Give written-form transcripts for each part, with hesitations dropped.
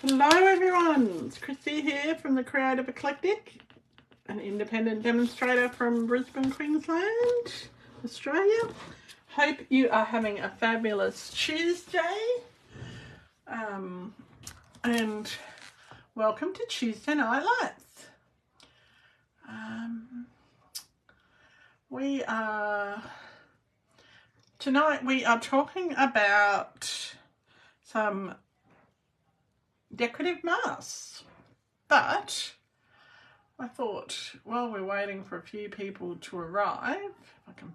Hello everyone, it's Chrissy here from the Creative Eclectic, an independent demonstrator from Brisbane, Queensland, Australia. Hope you are having a fabulous Tuesday, and welcome to Tuesday Night Lights. Tonight we are talking about some decorative masks, but I thought while we're waiting for a few people to arrive, if I can,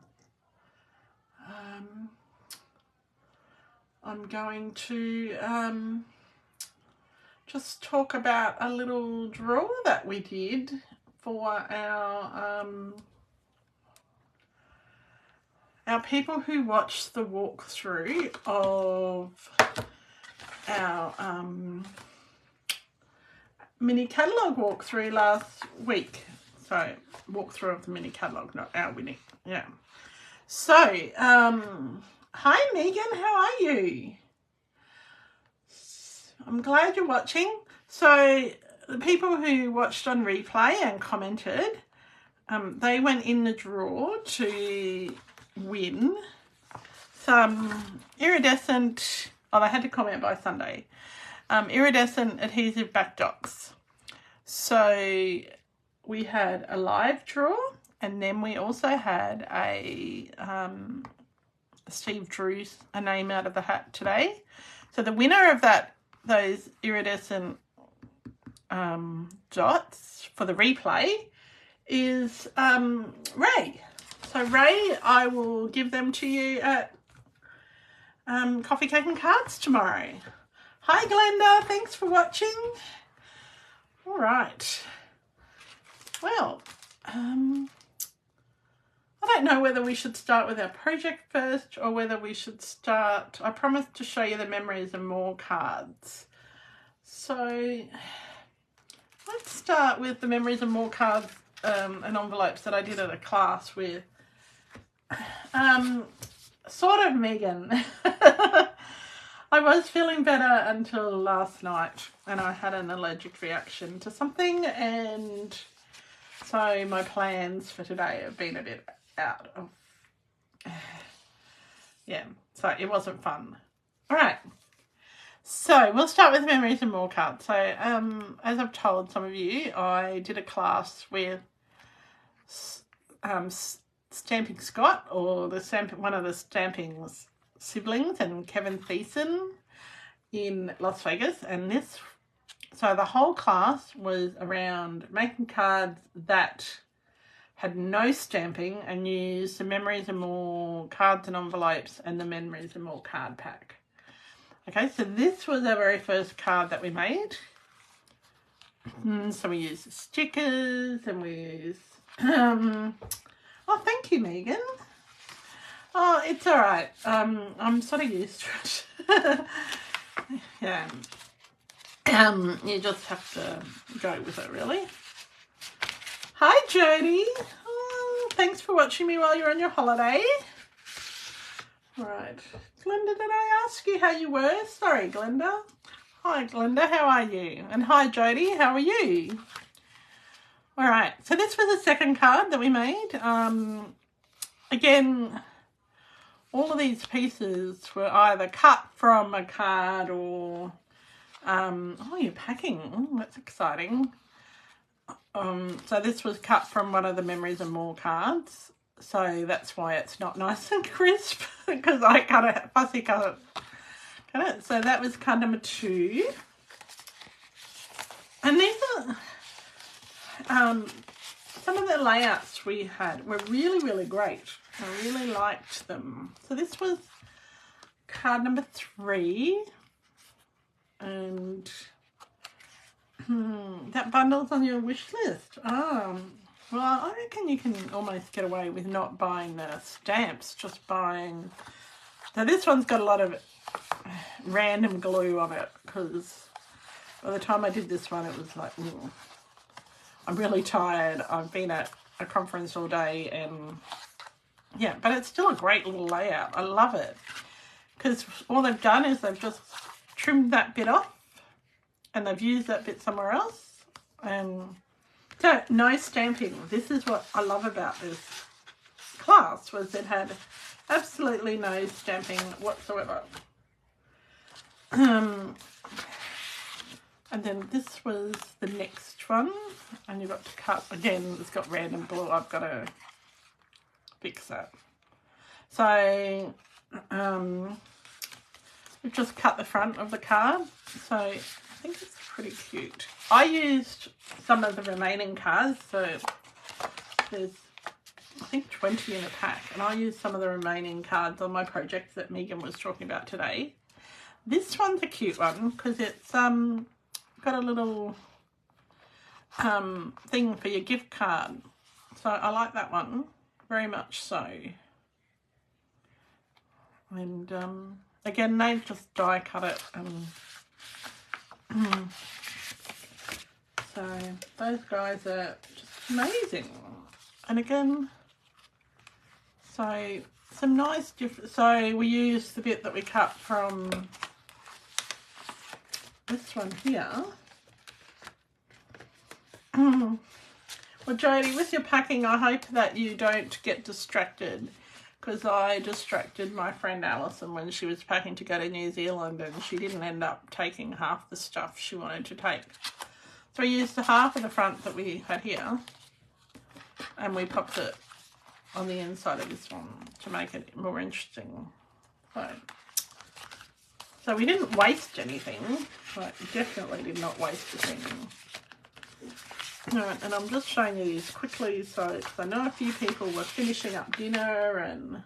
I'm going to just talk about a little draw that we did for our people who watched the walkthrough of our mini catalogue walkthrough last week. So walkthrough of the mini catalogue, not our winning. Yeah. So hi Megan, how are you? I'm glad you're watching. So the people who watched on replay and commented, they went in the draw to win some iridescent, they had to comment by Sunday, iridescent adhesive backdrops. So we had a live draw, and then we also had a Steve drew a name out of the hat today. So the winner of those iridescent dots for the replay is Ray. So Ray, I will give them to you at Coffee, Cake and Cards tomorrow. Hi Glenda, thanks for watching. All right. Well, I don't know whether we should start with our project first or whether we should start, I promised to show you the Memories and More cards. So let's start with the Memories and More cards and envelopes that I did at a class with sort of Megan. I was feeling better until last night, and I had an allergic reaction to something, and so my plans for today have been a bit out of, yeah, so it wasn't fun. All right, so we'll start with Memories and More cards. So as I've told some of you, I did a class with Stamping Scott, or one of the Stamping siblings, and Kevin Thiessen in Las Vegas, and so the whole class was around making cards that had no stamping and used the Memories and More cards and envelopes and the Memories and More card pack. Okay, so this was our very first card that we made. So we used stickers, and we used oh, thank you, Megan. Oh, it's all right. I'm sort of used to it. Yeah. You just have to go with it, really. Hi, Jody. Oh, thanks for watching me while you're on your holiday. All right. Glenda, did I ask you how you were? Sorry, Glenda. Hi, Glenda. How are you? And hi, Jody. How are you? All right. So this was the second card that we made. Again, all of these pieces were either cut from a card or, oh, you're packing. Oh, that's exciting. So this was cut from one of the Memories and More cards. So that's why it's not nice and crisp, because I fussy cut it. So that was card number 2. And these are, some of the layouts we had were really, really great. I really liked them. So this was card number 3. And that bundle's on your wish list. Well, I reckon you can almost get away with not buying the stamps, just buying. So this one's got a lot of random glue on it, because by the time I did this one, it was like, I'm really tired. I've been at a conference all day, and yeah, but it's still a great little layout. I love it, because all they've done is they've just trimmed that bit off and they've used that bit somewhere else. So no stamping. This is what I love about this class, was it had absolutely no stamping whatsoever. And then this was the next one, and you've got to cut again. It's got red and blue. I've got to fix that. So we've just cut the front of the card. So I think it's pretty cute. I used some of the remaining cards, so there's I think 20 in a pack, and I used some of the remaining cards on my projects that Megan was talking about today. This one's a cute one because it's got a little thing for your gift card, so I like that one very much so. And again, they just die cut it, and so those guys are just amazing. And again, so some nice different, so we use the bit that we cut from this one here. Well, Jodie, with your packing, I hope that you don't get distracted, because I distracted my friend Alison when she was packing to go to New Zealand, and she didn't end up taking half the stuff she wanted to take. So we used the half of the front that we had here, and we popped it on the inside of this one to make it more interesting. So we didn't waste anything, but definitely did not waste a thing. Alright, and I'm just showing you these quickly, so I know a few people were finishing up dinner, and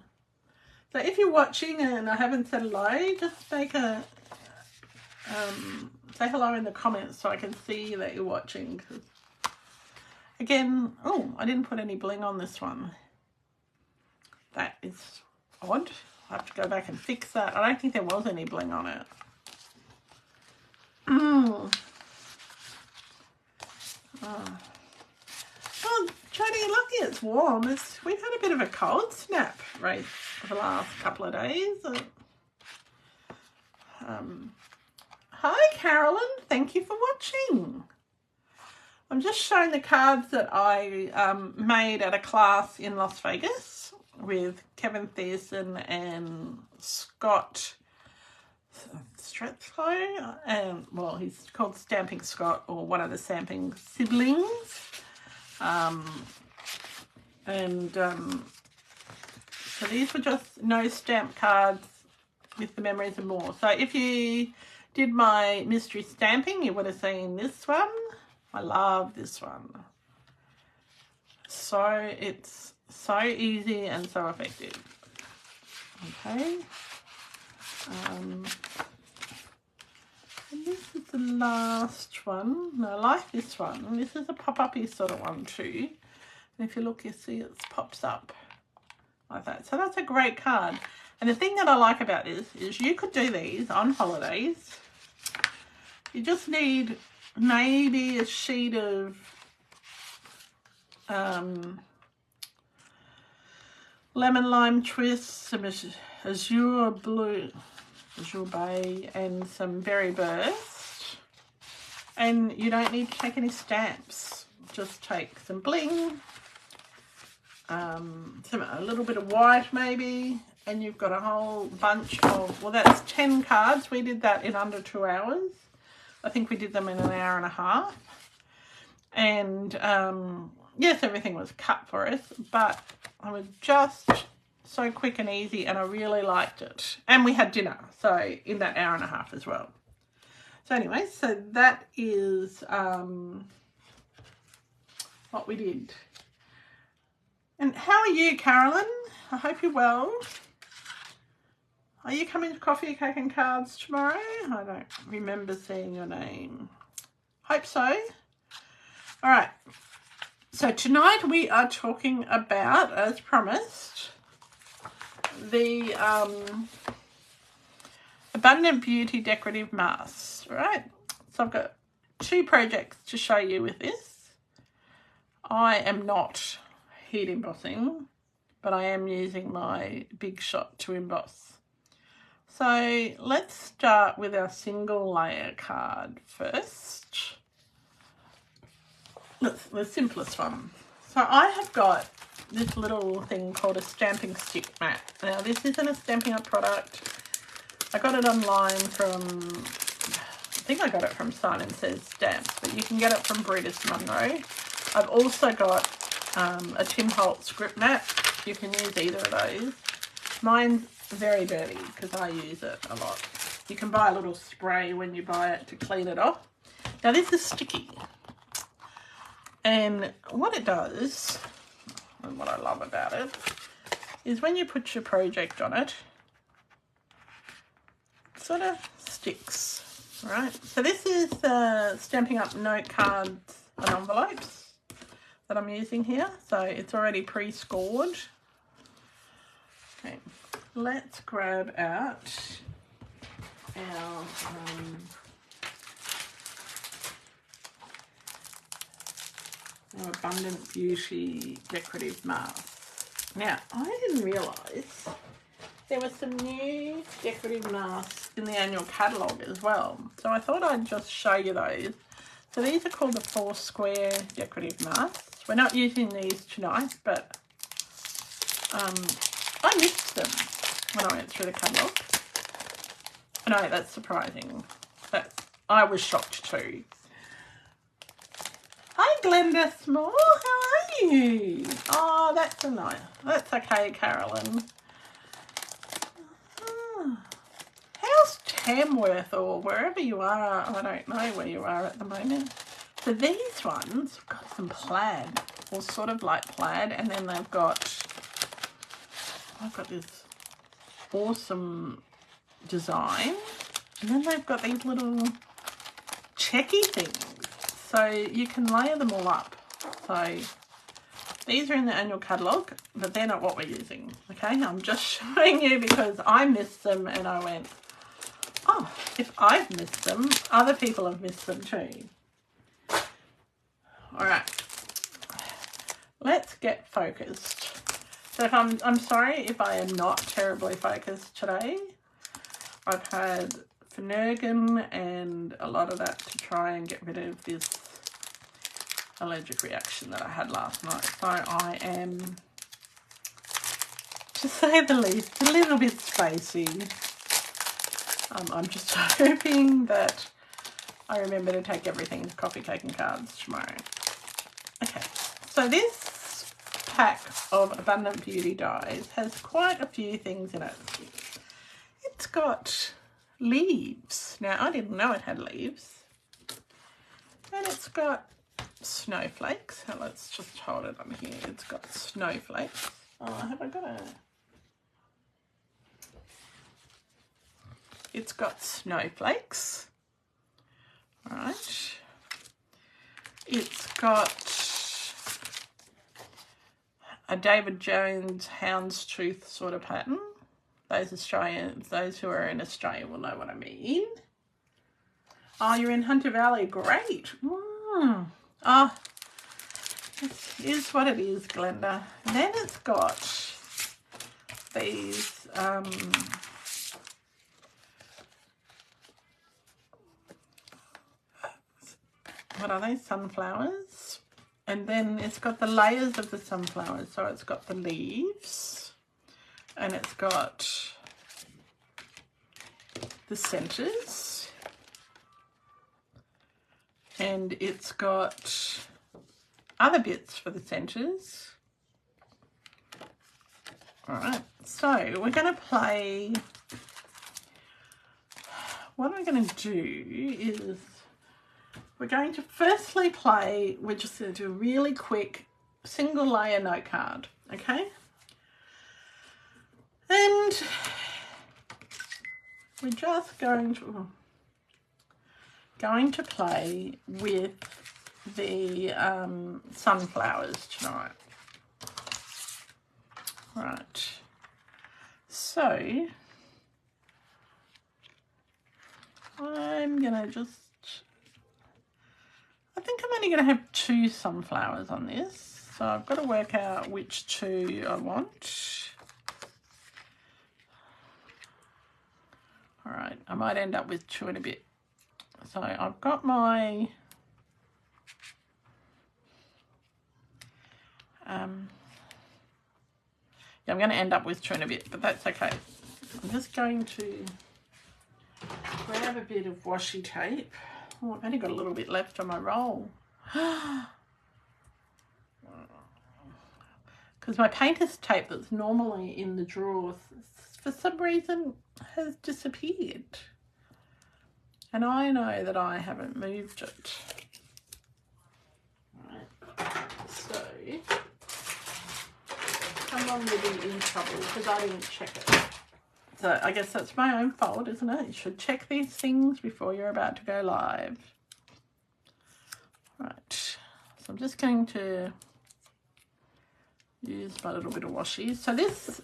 so if you're watching and I haven't said hello, just make a say hello in the comments so I can see that you're watching. Again, oh, I didn't put any bling on this one. That is odd. I have to go back and fix that. I don't think there was any bling on it. Oh. Well, Jodie, you're lucky it's warm. We've had a bit of a cold snap right for the last couple of days. Hi, Carolyn. Thank you for watching. I'm just showing the cards that I made at a class in Las Vegas with Kevin Thiessen and Scott Strathcliffe, and well, he's called Stamping Scott, or one of the Stamping siblings. So these were just no stamp cards with the memories and more. So if you did my mystery stamping, you would have seen this one. I love this one. So it's so easy and so effective. Okay. And this is the last one. No, I like this one. This is a pop-up-y sort of one too. And if you look, you see it pops up like that. So that's a great card. And the thing that I like about this is you could do these on holidays. You just need maybe a sheet of lemon lime twist, some azure blue, azure bay, and some berry burst. And you don't need to take any stamps. Just take some bling, a little bit of white maybe, and you've got a whole bunch of, well, that's 10 cards. We did that in under 2 hours. I think we did them in an hour and a half. And yes, everything was cut for us, but I was just so quick and easy, and I really liked it. And we had dinner, so in that hour and a half as well. So anyway, so that is what we did. And how are you, Carolyn? I hope you're well. Are you coming to Coffee, Cake and Cards tomorrow? I don't remember seeing your name. Hope so. All right. So tonight we are talking about, as promised, the Abundant Beauty Decorative Masks. All right. So I've got 2 projects to show you with this. I am not heat embossing, but I am using my Big Shot to emboss. So let's start with our single layer card first. That's the simplest one. So I have got this little thing called a stamping stick mat. Now this isn't a Stampin' Up product. I got it online from, I think I got it from Simon Says Stamps, but you can get it from Brutus Monroe. I've also got a Tim Holtz grip mat. You can use either of those. Mine's very dirty because I use it a lot. You can buy a little spray when you buy it to clean it off. Now this is sticky. And what it does, and what I love about it, is when you put your project on it, it sort of sticks, right? So this is Stampin' Up note cards and envelopes that I'm using here. So it's already pre-scored. Okay, let's grab out our Abundant Beauty decorative mask. Now, I didn't realise there were some new decorative masks in the annual catalogue as well. So I thought I'd just show you those. So these are called the 4 square decorative masks. We're not using these tonight, but I missed them when I went through the catalogue. I know, that's surprising. But I was shocked too. Hi Glenda Small, how are you? Oh, that's a nice. That's okay, Carolyn. Oh. How's Tamworth or wherever you are? I don't know where you are at the moment. So these ones have got some plaid, or sort of like plaid, and then they've got, I've got this awesome design, and then they've got these little checky things. So you can layer them all up. So these are in the annual catalogue, but they're not what we're using. Okay, I'm just showing you because I missed them and I went, oh, if I've missed them, other people have missed them too. All right, let's get focused. So if I'm sorry if I am not terribly focused today. I've had Finnegan and a lot of that to try and get rid of this allergic reaction that I had last night. So I am, to say the least, a little bit spacey. I'm just hoping that I remember to take everything to Coffee Cake and Cards tomorrow. Okay, so this pack of Abundant Beauty dies has quite a few things in it. It's got leaves. Now, I didn't know it had leaves. And it's got snowflakes. So let's just hold it on here. It's got snowflakes. Oh, have I got a... It's got snowflakes. All right. It's got a David Jones houndstooth sort of pattern. Those Australians, those who are in Australia will know what I mean. Oh, you're in Hunter Valley. Great. Oh, it is what it is, Glenda. And then it's got these, what are they? Sunflowers. And then it's got the layers of the sunflowers. So it's got the leaves. And it's got the centres, and it's got other bits for the centres. All right, so we're going to play, what I'm going to do is we're going to firstly play, we're just going to do a really quick single layer note card, okay? And we're just going to play with the sunflowers tonight. Right. So I'm gonna just, I think I'm only gonna have 2 sunflowers on this. So I've got to work out which 2 I want. might end up with 2 and a bit. So I've got my yeah, I'm going to end up with 2 and a bit, but that's okay. I'm just going to grab a bit of washi tape. Oh, I've only got a little bit left on my roll. Because my painter's tape that's normally in the drawers, for some reason, has disappeared. And I know that I haven't moved it. Right. So, I'm really in trouble because I didn't check it. So I guess that's my own fault, isn't it? You should check these things before you're about to go live. Right. So I'm just going to use my little bit of washi. So this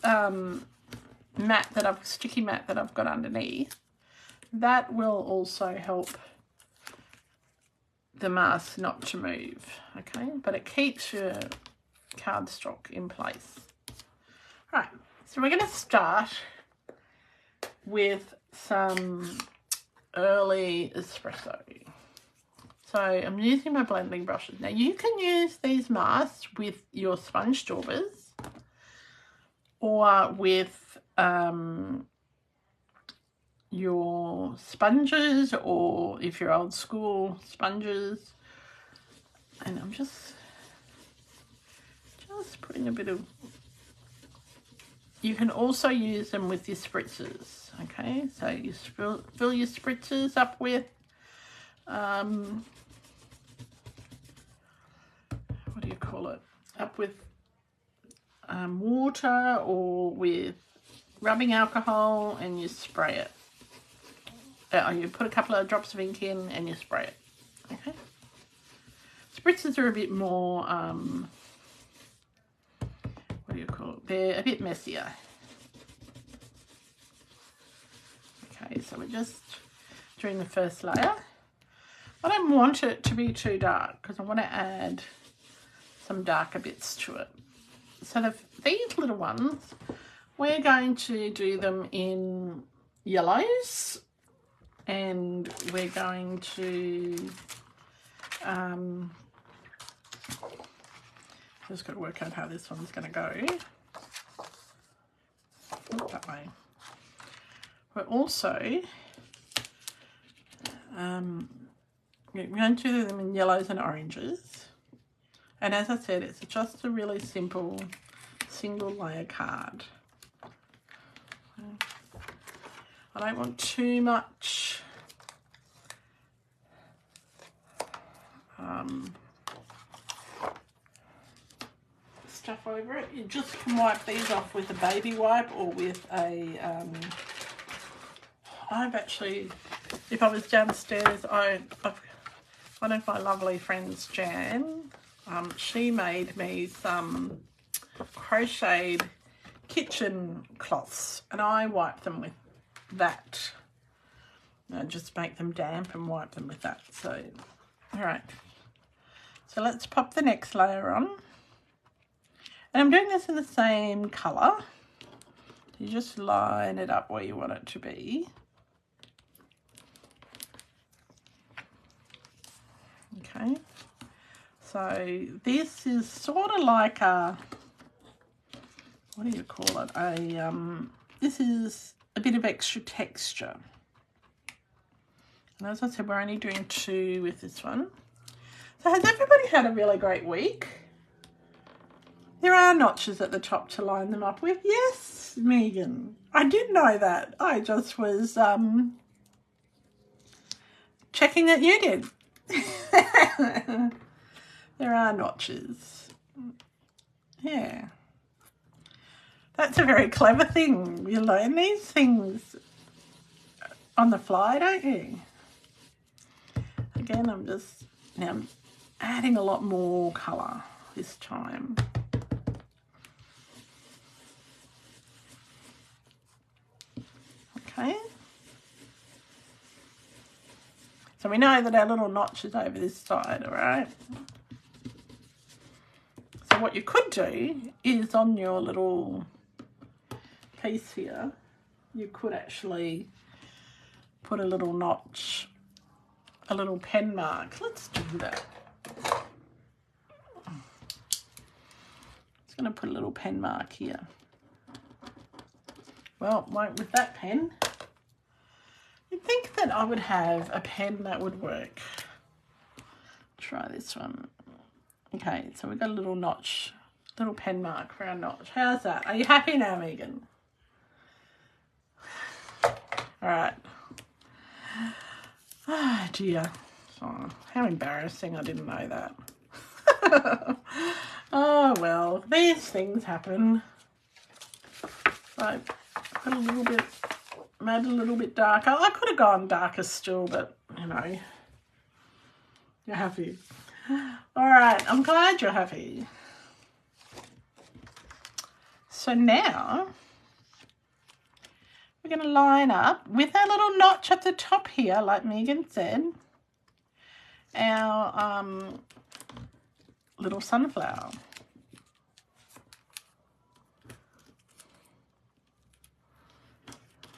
sticky mat that I've got underneath, that will also help the mask not to move, okay? But it keeps your cardstock in place. Right, so we're going to start with some early espresso. So I'm using my blending brushes. Now you can use these masks with your sponge daubers or with your sponges, or if you're old school, sponges. And I'm just putting a bit of, you can also use them with your spritzers, okay? So you fill your spritzers up with what do you call it? Up with water or with rubbing alcohol, and you spray it. You put a couple of drops of ink in and you spray it, okay? Spritzers are a bit more, what do you call it? They're a bit messier. Okay, so we're just doing the first layer. I don't want it to be too dark because I want to add some darker bits to it. So these little ones, we're going to do them in yellows, and we're going to just got to work out how this one's going to go. Not that way. We're also we're going to do them in yellows and oranges. And as I said, it's just a really simple single layer card. I don't want too much stuff over it. You just can wipe these off with a baby wipe or with a I've actually, if I was downstairs, one of my lovely friends, Jan, she made me some crocheted kitchen cloths, and I wipe them with that. Just make them damp and wipe them with that. So, all right. So let's pop the next layer on. And I'm doing this in the same colour. You just line it up where you want it to be. Okay. So this is sort of like a, what do you call it? This is a bit of extra texture. And as I said, we're only doing 2 with this one. So has everybody had a really great week? There are notches at the top to line them up with. Yes, Megan. I did know that. I just was checking that you did. There are notches. Yeah. That's a very clever thing. You learn these things on the fly, don't you? Again, I'm adding a lot more colour this time. Okay. So we know that our little notch is over this side, all right? So what you could do is on your little piece here, you could actually put a little notch, a little pen mark. Let's do that. Just going to put a little pen mark here. Well, won't with that pen. You'd think that I would have a pen that would work. Try this one. Okay, so we've got a little notch, little pen mark for our notch. How's that? Are you happy now, Megan? All right. Oh, dear. Oh, how embarrassing. I didn't know that. Oh, well, these things happen. So, put a little bit, made a little bit darker. I could have gone darker still, but, you know, you're happy. All right, I'm glad you're happy. So now we're going to line up with our little notch at the top here, like Megan said, our little sunflower.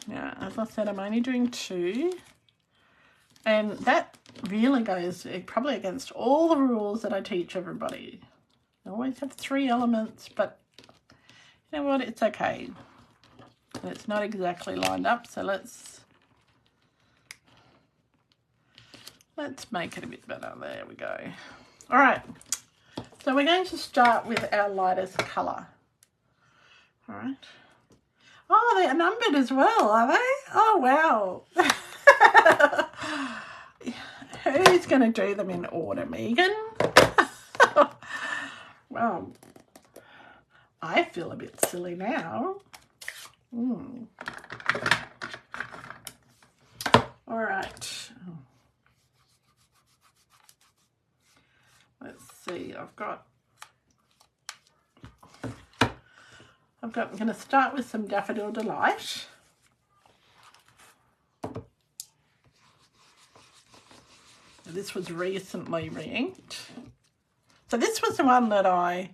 Now, as I said, I'm only doing 2, and that really goes probably against all the rules that I teach everybody. I always have 3 elements, but you know what? It's okay. And it's not exactly lined up, so let's make it a bit better. There we go. All right. So we're going to start with our lightest colour. All right. Oh, they're numbered as well, are they? Oh, wow. Who's going to do them in order, Megan? Well, I feel a bit silly now. All right. Let's see. I'm going to start with some Daffodil Delight. This was recently re-inked. So this was the one that I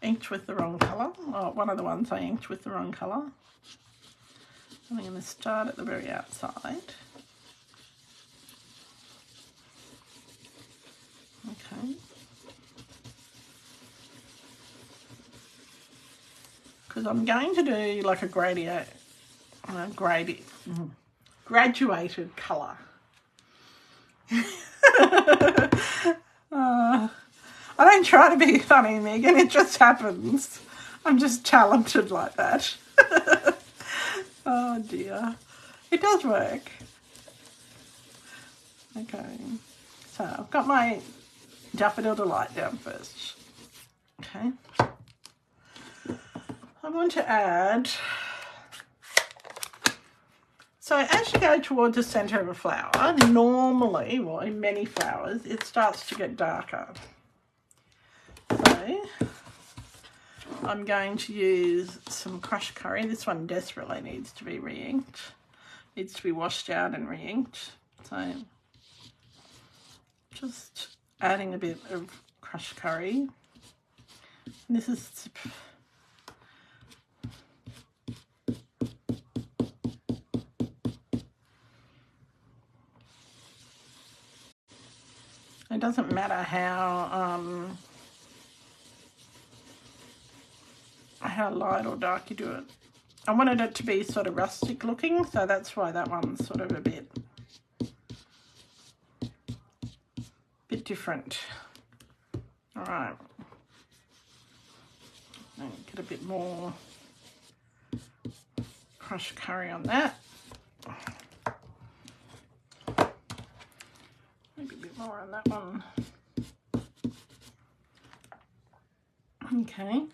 inked with the wrong colour. Oh, one of the ones I inked with the wrong colour. I'm going to start at the very outside. Okay. Because I'm going to do like a graduated colour. I don't try to be funny, Megan. It just happens. I'm just talented like that. Oh dear. It does work. Okay. So I've got my Daffodil Delight down first. Okay. I want to add, so as you go towards the centre of a flower, normally, well, in many flowers, it starts to get darker. So I'm going to use some crushed curry. This one desperately needs to be re-inked. Needs to be washed out and re-inked. So just adding a bit of crushed curry. And this is... It doesn't matter how light or dark you do it. I wanted it to be sort of rustic looking, so that's why that one's sort of a bit different. All right. Get a bit more crushed curry on that. Maybe a bit more on that one. Okay.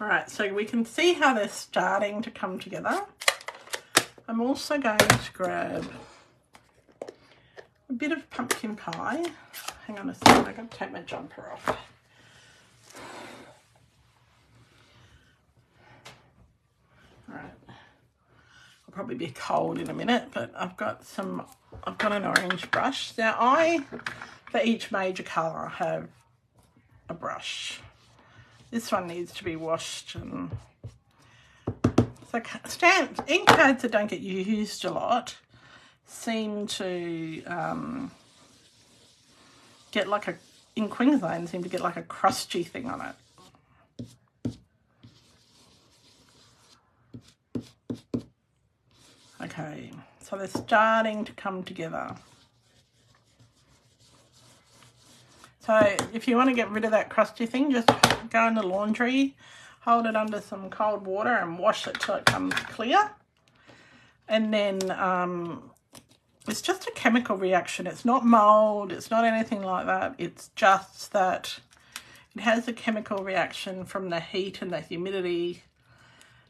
All right, so we can see how they're starting to come together. I'm also going to grab a bit of pumpkin pie. Hang on a second, I've got to take my jumper off. All right. I'll probably be cold in a minute, but I've got an orange brush. Now for each major colour, I have a brush. This one needs to be washed, and so ink pads that don't get used a lot, seem to get like in Queensland, seem to get like a crusty thing on it. Okay, so they're starting to come together. So if you want to get rid of that crusty thing, just go in the laundry, hold it under some cold water and wash it till it comes clear. And then it's just a chemical reaction. It's not mold, it's not anything like that. It's just that it has a chemical reaction from the heat and the humidity.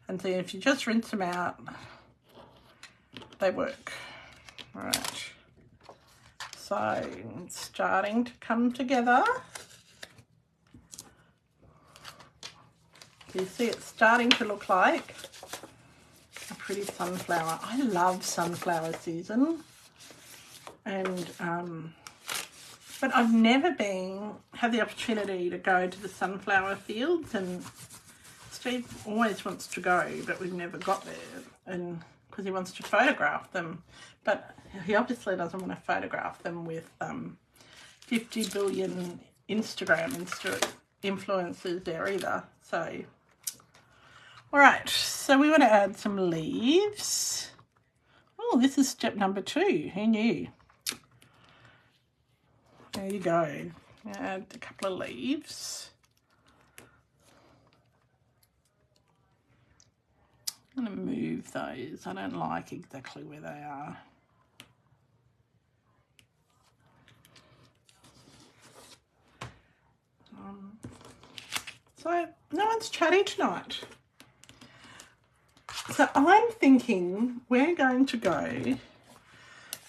And so if you just rinse them out, they work. All right. So it's starting to come together. You see it's starting to look like a pretty sunflower. I love sunflower season. And but I've never had the opportunity to go to the sunflower fields, and Steve always wants to go, but we've never got there, and because he wants to photograph them, but he obviously doesn't want to photograph them with 50 billion Instagram influencers there either. So all right, so we want to add some leaves. Oh, this is step number 2. Who knew? There you go. Add a couple of leaves. I'm going to move those. I don't like exactly where they are. So no one's chatty tonight. So I'm thinking we're going to go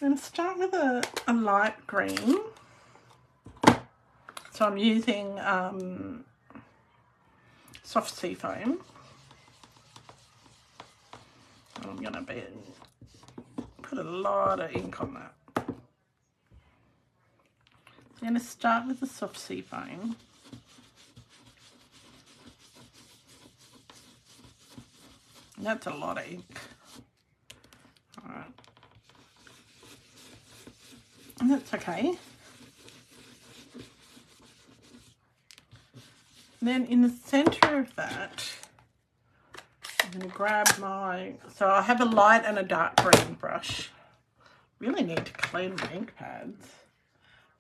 and start with a light green. So I'm using soft sea foam. I'm going to put a lot of ink on that. I'm going to start with the soft sea foam. That's a lot of ink. All right. And that's okay. Then in the centre of that, I'm going to grab so I have a light and a dark green brush. Really need to clean my ink pads.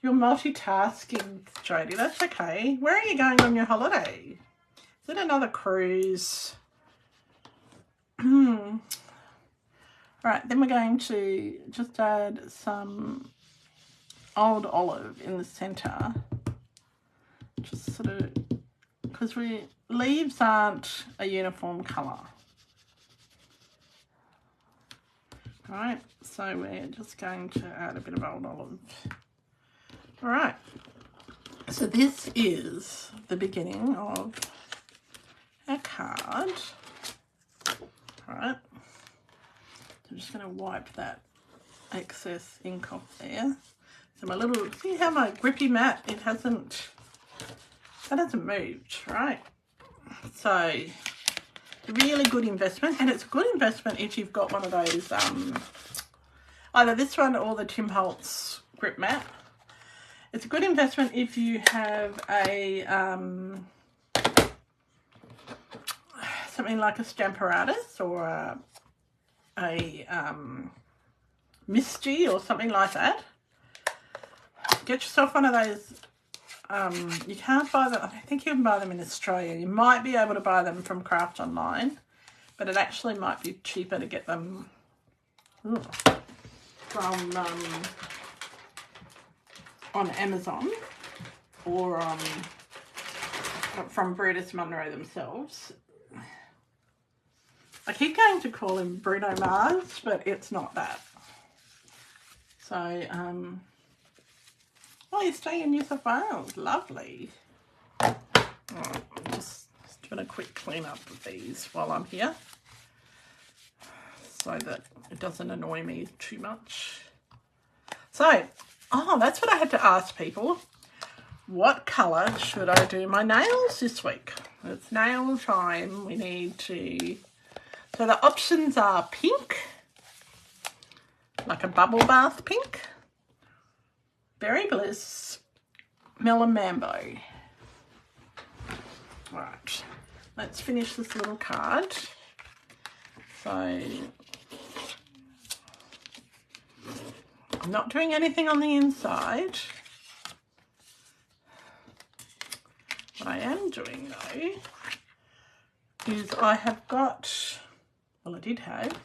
You're multitasking, Jodie, that's okay. Where are you going on your holiday? Is it another cruise? Right, then we're going to just add some old olive in the centre. Just sort of, because leaves aren't a uniform colour. Right, so we're just going to add a bit of old olive. All right, so this is the beginning of our card. All right, so I'm just going to wipe that excess ink off there. So my little, see how my grippy mat, that hasn't moved, right? So really good investment, and it's a good investment if you've got one of those, either this one or the Tim Holtz grip mat. It's a good investment if you have a something like a Stamparatus or a Misty or something like that. Get yourself one of those. You can't buy them, I don't think you can buy them in Australia. You might be able to buy them from Craft Online, but it actually might be cheaper to get them from on Amazon or from Brutus Monroe themselves. I keep going to call him Bruno Mars, but it's not that. So, oh, you stay in New South Wales. Lovely. All right, I'm just doing a quick clean up of these while I'm here so that it doesn't annoy me too much. So, oh, that's what I had to ask people. What colour should I do my nails this week? It's nail time. We need to... So the options are pink, like a bubble bath pink. Berry Bliss, Melon Mambo. Right, let's finish this little card. So I'm not doing anything on the inside. What I am doing though is I have got, well I did have,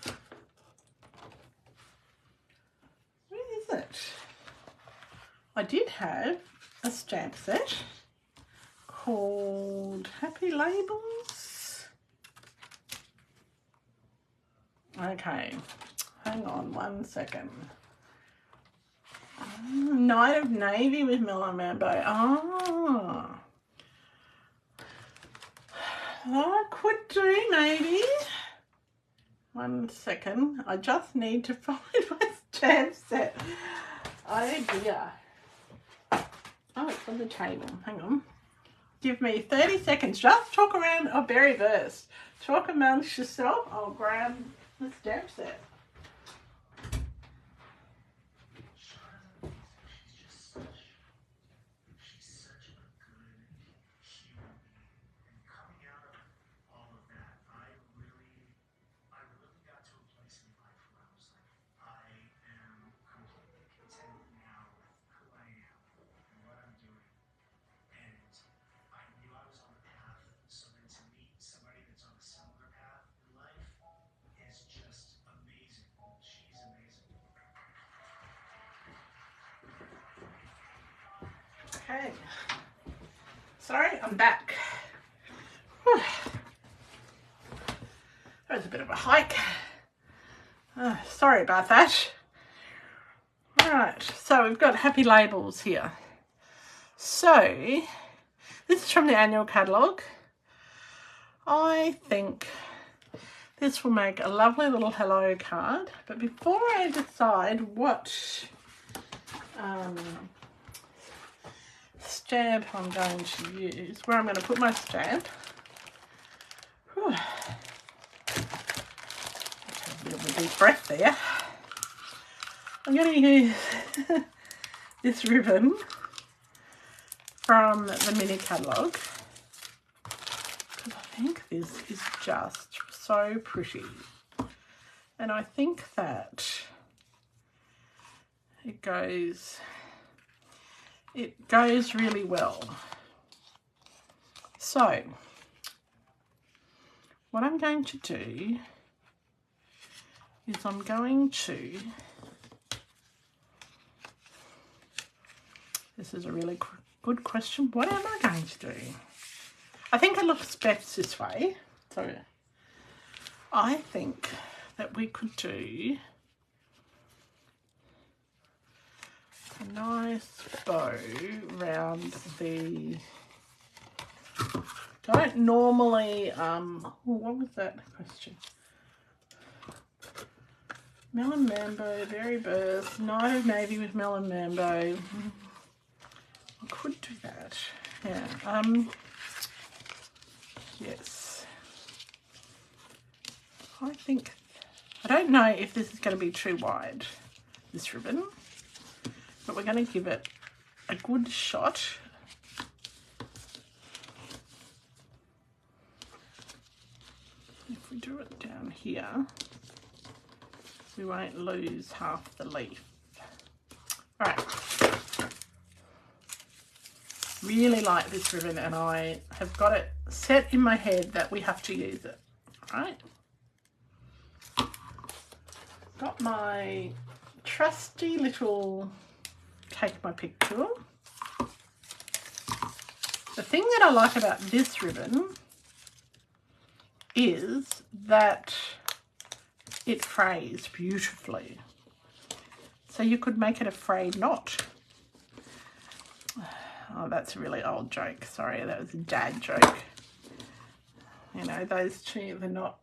where is it? I did have a stamp set called Happy Labels. Okay, hang on 1 second. Night of Navy with Melon Mambo. Ah, I could do maybe. 1 second. I just need to find my stamp set. Oh dear. Oh, it's on the table. Hang on. Give me 30 seconds. Just talk around. Oh, Berry Verse. Talk amongst yourself. I'll grab the stamp set. Okay, sorry, I'm back. Whew. That was a bit of a hike. Sorry about that. Alright, so we've got Happy Labels here. So, this is from the annual catalogue. I think this will make a lovely little hello card, but before I decide what stamp I'm going to use, where I'm going to put my stamp. Whew. Take a bit of a deep breath there. I'm going to use this ribbon from the mini catalogue because I think this is just so pretty, and I think that it goes really well. So what I'm going to do is I'm going to, this is a really good question, what am I going to do? I think it looks best this way, so I think that we could do a nice bow round the, don't normally, what was that question? Melon Mambo, Berry Burst, Night of Navy with Melon Mambo. I could do that, yeah. Yes. I think, I don't know if this is going to be too wide, this ribbon, but we're going to give it a good shot. If we do it down here, we won't lose half the leaf. All right. Really like this ribbon, and I have got it set in my head that we have to use it. All right. Got my trusty little take my pick tool. The thing that I like about this ribbon is that it frays beautifully. So you could make it a frayed knot. Oh, that's a really old joke. Sorry, that was a dad joke. You know, those two, the knot,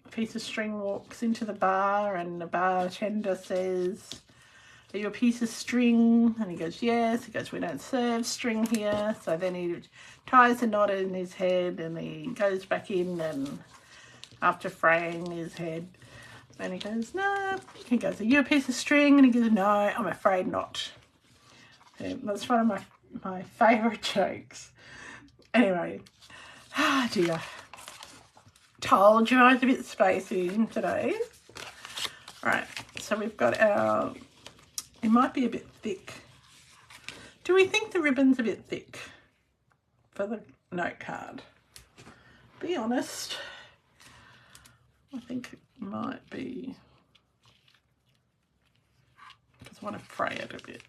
a piece of string walks into the bar and the bartender says, "Are you a piece of string?" And he goes, "Yes." He goes, "We don't serve string here." So then he ties a knot in his head and he goes back in, and after fraying his head, And he goes, no. He goes, are you a piece of string? And he goes, no, I'm afraid not. And that's one of my favourite jokes. Anyway, dear. Told you I was a bit spacey today. Right, so we've got our, it might be a bit thick. Do we think the ribbon's a bit thick for the note card? Be honest. I think it might be, because I want to fray it a bit.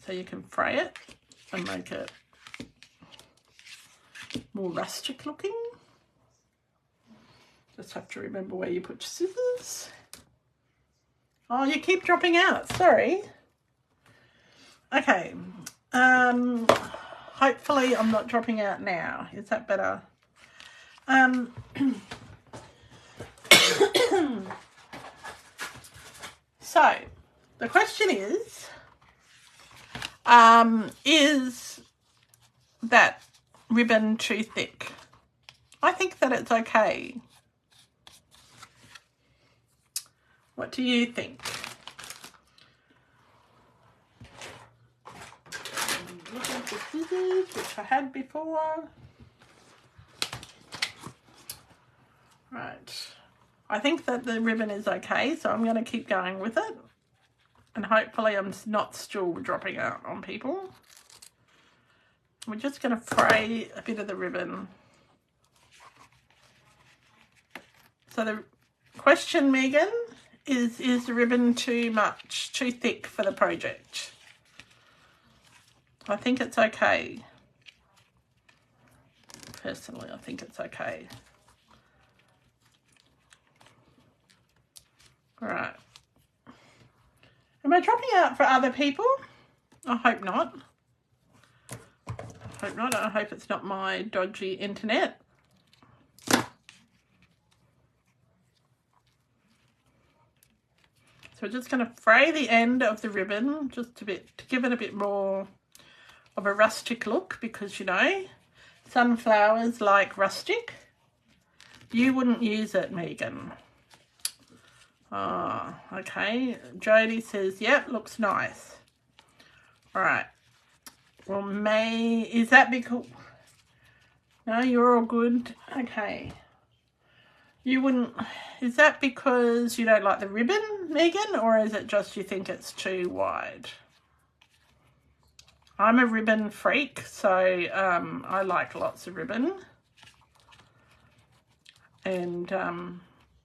So you can fray it and make it more rustic looking. Just have to remember where you put your scissors. Oh, you keep dropping out, sorry. Okay, hopefully I'm not dropping out now. Is that better? So, the question is that ribbon too thick? I think that it's okay. What do you think? Look at the scissors, which I had before. Right. I think that the ribbon is okay, so I'm going to keep going with it. And hopefully I'm not still dropping out on people. We're just going to fray a bit of the ribbon. So the question, Megan, is the ribbon too thick for the project? I think it's okay. Personally, I think it's okay. All right. Am I dropping out for other people? I hope not. I hope not. I hope it's not my dodgy internet. So we're just going to fray the end of the ribbon just a bit to give it a bit more of a rustic look, because, you know, sunflowers like rustic. You wouldn't use it, Megan. Oh, okay. Jody says, yep, looks nice. All right. Well, is that because... No, you're all good. Okay. You wouldn't... Is that because you don't like the ribbon, Megan, or is it just you think it's too wide? I'm a ribbon freak, so I like lots of ribbon. And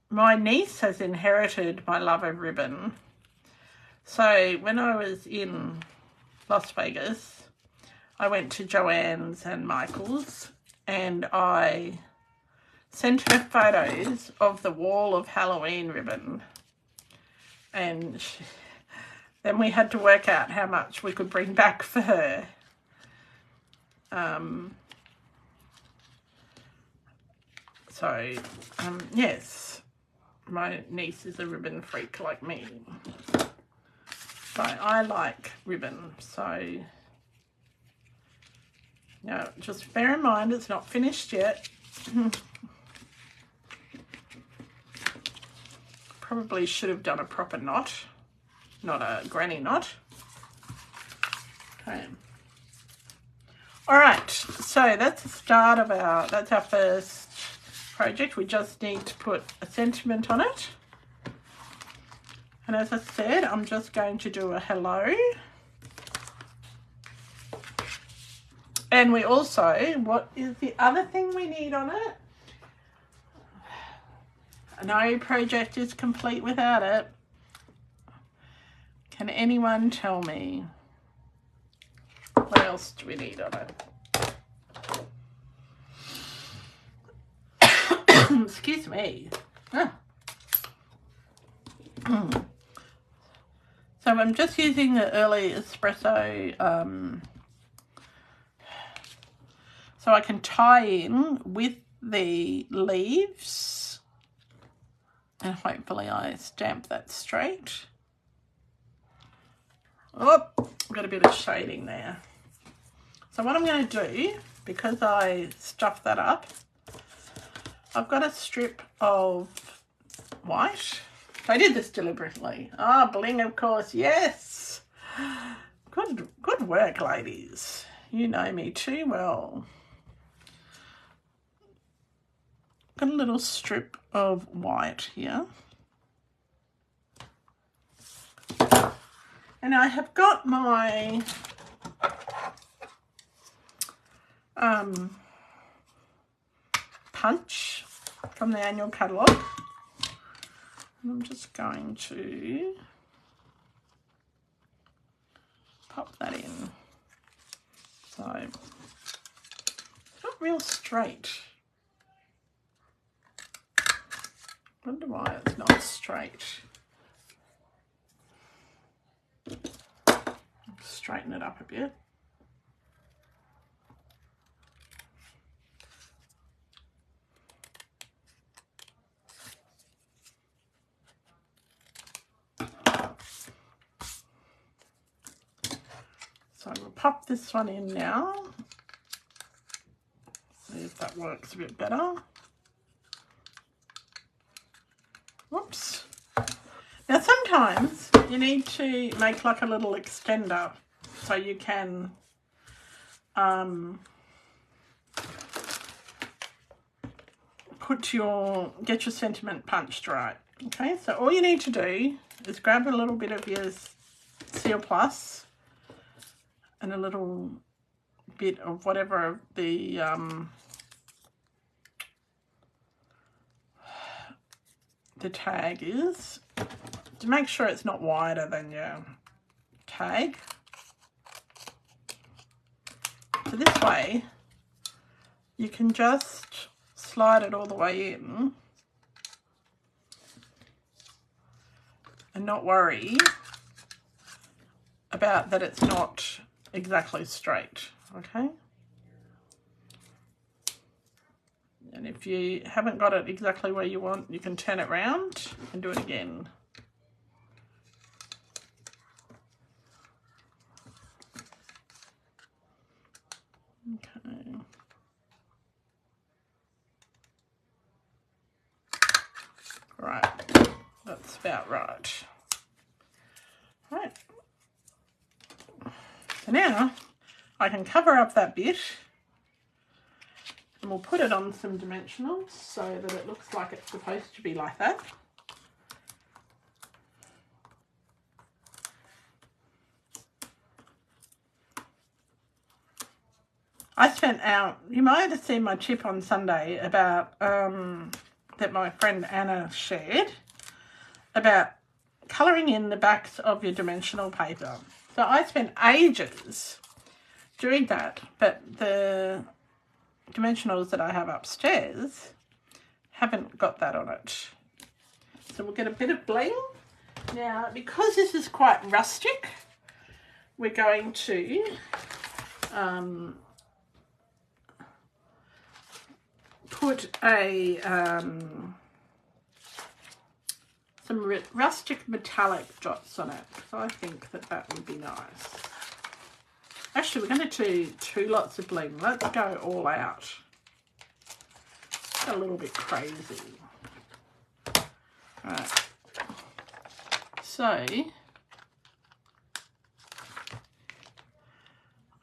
my niece has inherited my love of ribbon. So when I was in Las Vegas, I went to Joann's and Michael's, and I sent her photos of the wall of Halloween ribbon. And then we had to work out how much we could bring back for her. Yes, my niece is a ribbon freak like me. So I like ribbon. So, now just bear in mind it's not finished yet. Probably should have done a proper knot, not a granny knot. Okay. All right, so that's the start of that's our first project. We just need to put a sentiment on it. And as I said, I'm just going to do a hello. And we also, what is the other thing we need on it? No project is complete without it. Can anyone tell me what else do we need on it? Excuse me. Ah. So I'm just using the early espresso so I can tie in with the leaves, and hopefully I stamp that straight. Oh, I've got a bit of shading there. So what I'm going to do, because I stuffed that up, I've got a strip of white. I did this deliberately. Ah, bling, of course, yes. Good work, ladies. You know me too well. Got a little strip of white here. And I have got my punch from the annual catalogue. And I'm just going to pop that in. So it's not real straight. Wonder why it's not straight. Straighten it up a bit. So we'll pop this one in now. See if that works a bit better. Whoops. Now sometimes you need to make like a little extender so you can get your sentiment punched right. Okay, so all you need to do is grab a little bit of your Seal Plus and a little bit of whatever the tag is, to make sure it's not wider than your tag. So this way you can just slide it all the way in and not worry about that it's not exactly straight, okay? And if you haven't got it exactly where you want, you can turn it round and do it again. Okay. Right, that's about right. Right. So now I can cover up that bit and we'll put it on some dimensionals so that it looks like it's supposed to be like that. I spent out, you might have seen my tip on Sunday about, that my friend Anna shared, about colouring in the backs of your dimensional paper. So I spent ages doing that, but the dimensionals that I have upstairs haven't got that on it. So we'll get a bit of bling. Now, because this is quite rustic, we're going to put a some rustic metallic dots on it, because I think that that would be nice. Actually, we're going to do 2 lots of bling. Let's go all out. A little bit crazy. Right. So,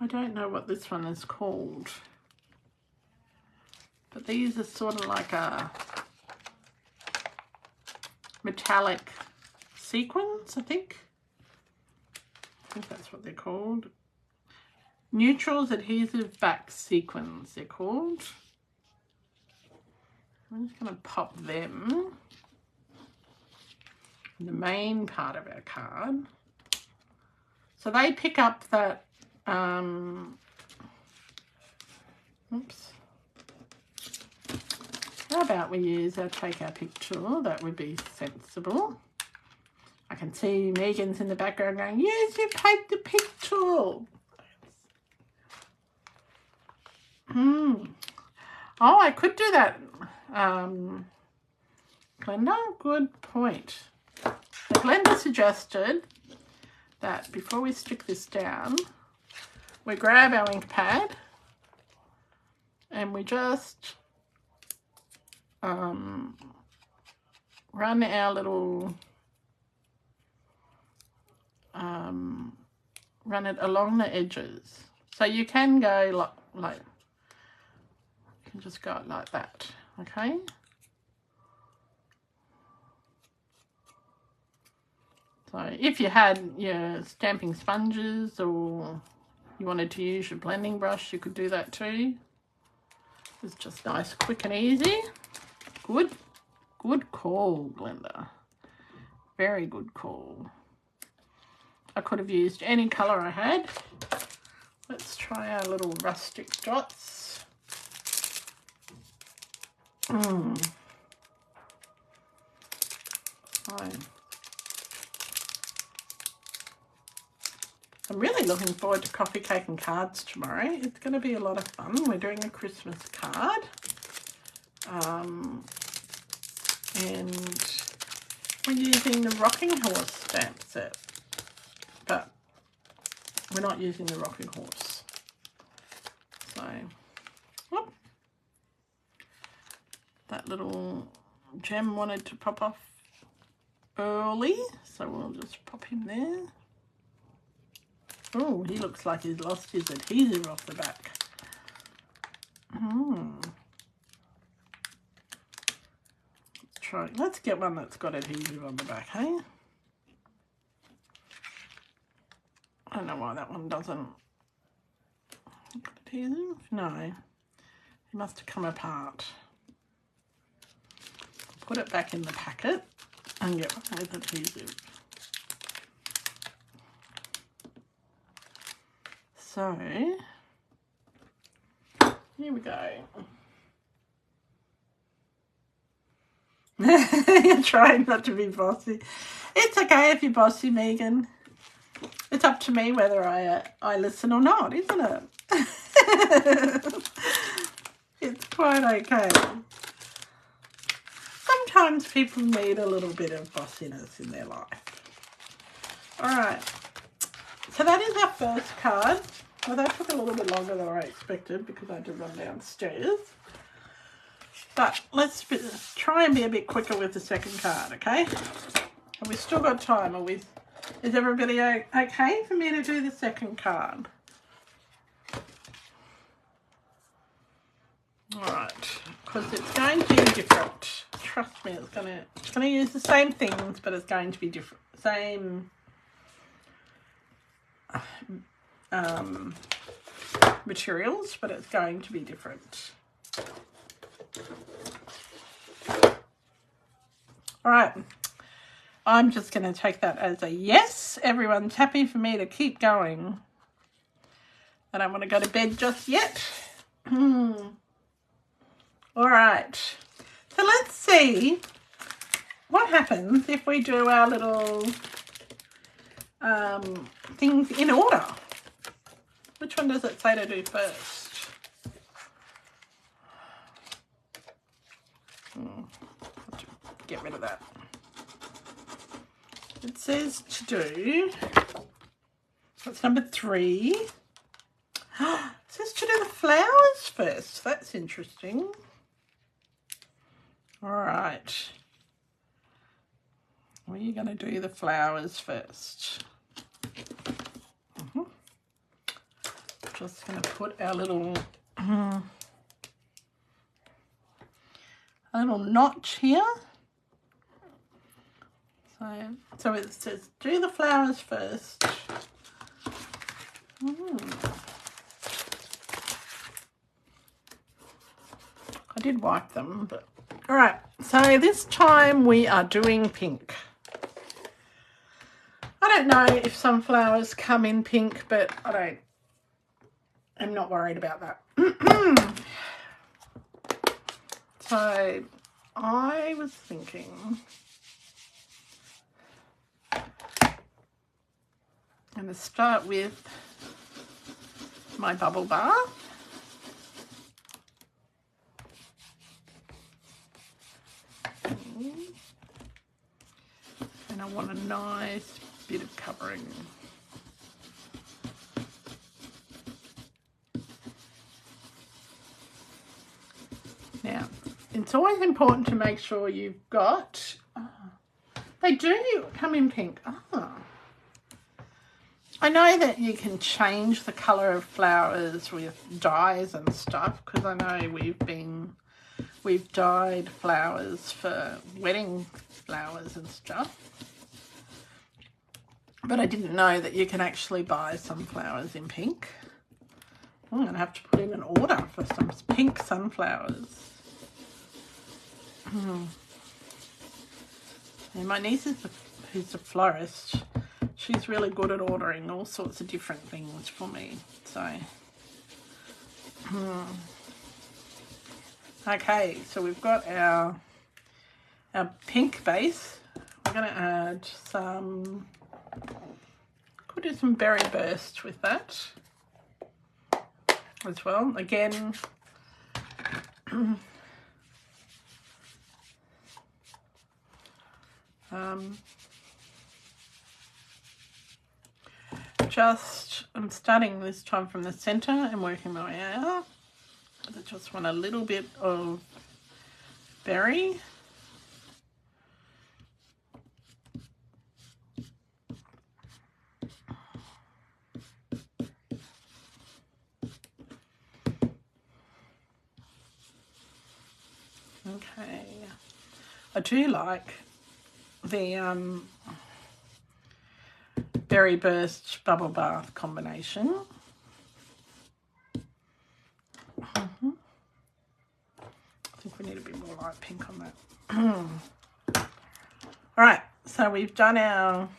I don't know what this one is called, but these are sort of like a metallic sequins, I think that's what they're called. Neutrals adhesive back sequins, they're called. I'm just going to pop them in the main part of our card. So they pick up that, oops. How about we use our take our pick tool? That would be sensible. I can see Megan's in the background going, use your take the pick tool. Oh, I could do that, Glenda. Good point. So Glenda suggested that before we stick this down, we grab our ink pad and we just run our little, run it along the edges. So you can go like you can just go like that, okay? So if you had your stamping sponges or you wanted to use your blending brush, you could do that too. It's just nice, quick and easy. Good call, Glenda. Very good call. I could have used any colour I had. Let's try our little rustic dots. Fine. I'm really looking forward to coffee, cake and cards tomorrow. It's going to be a lot of fun. We're doing a Christmas card. And we're using the Rocking Horse stamp set. But we're not using the Rocking Horse. So, whoop. That little gem wanted to pop off early. So we'll just pop him there. Oh, he looks like he's lost his adhesive off the back. Let's try. Let's get one that's got adhesive on the back, hey? I don't know why that one doesn't. Got adhesive? No. It must have come apart. Put it back in the packet and get one with adhesive. So, here we go. You're trying not to be bossy. It's okay if you're bossy, Megan. It's up to me whether I listen or not, isn't it? It's quite okay. Sometimes people need a little bit of bossiness in their life. All right. So that is our first card. Well, that took a little bit longer than I expected because I had to run downstairs. But let's try and be a bit quicker with the second card, okay? And we've still got time. Is everybody okay for me to do the second card? All right, because it's going to be different. Trust me, it's going to use the same things, but it's going to be different. Same materials, but it's going to be different. All right, I'm just going to take that as a yes. Everyone's happy for me to keep going. I don't want to go to bed just yet. All right, so let's see what happens if we do our little things in order. Which one does it say to do first? Get rid of that. It says to do, that's number 3. It says to do the flowers first. That's interesting. All right. Well, you're going to do the flowers first. Just going to put our little notch here. So it says do the flowers first. I did wipe them, but all right. So this time we are doing pink. I don't know if some flowers come in pink, but I'm not worried about that. So I was thinking I'm going to start with my bubble bath. And I want a nice bit of covering. Now, it's always important to make sure you've got, they do come in pink. I know that you can change the colour of flowers with dyes and stuff, because I know we've dyed flowers for wedding flowers and stuff. But I didn't know that you can actually buy some flowers in pink. I'm going to have to put in an order for some pink sunflowers. And my niece who's a florist, she's really good at ordering all sorts of different things for me. So, okay, so we've got our pink base. We're going to add some, could do some berry burst with that as well. Again, I'm starting this time from the centre and working my way out. I just want a little bit of berry. Okay, I do like the berry burst bubble bath combination. I think we need a bit more light pink on that. Alright, so we've done our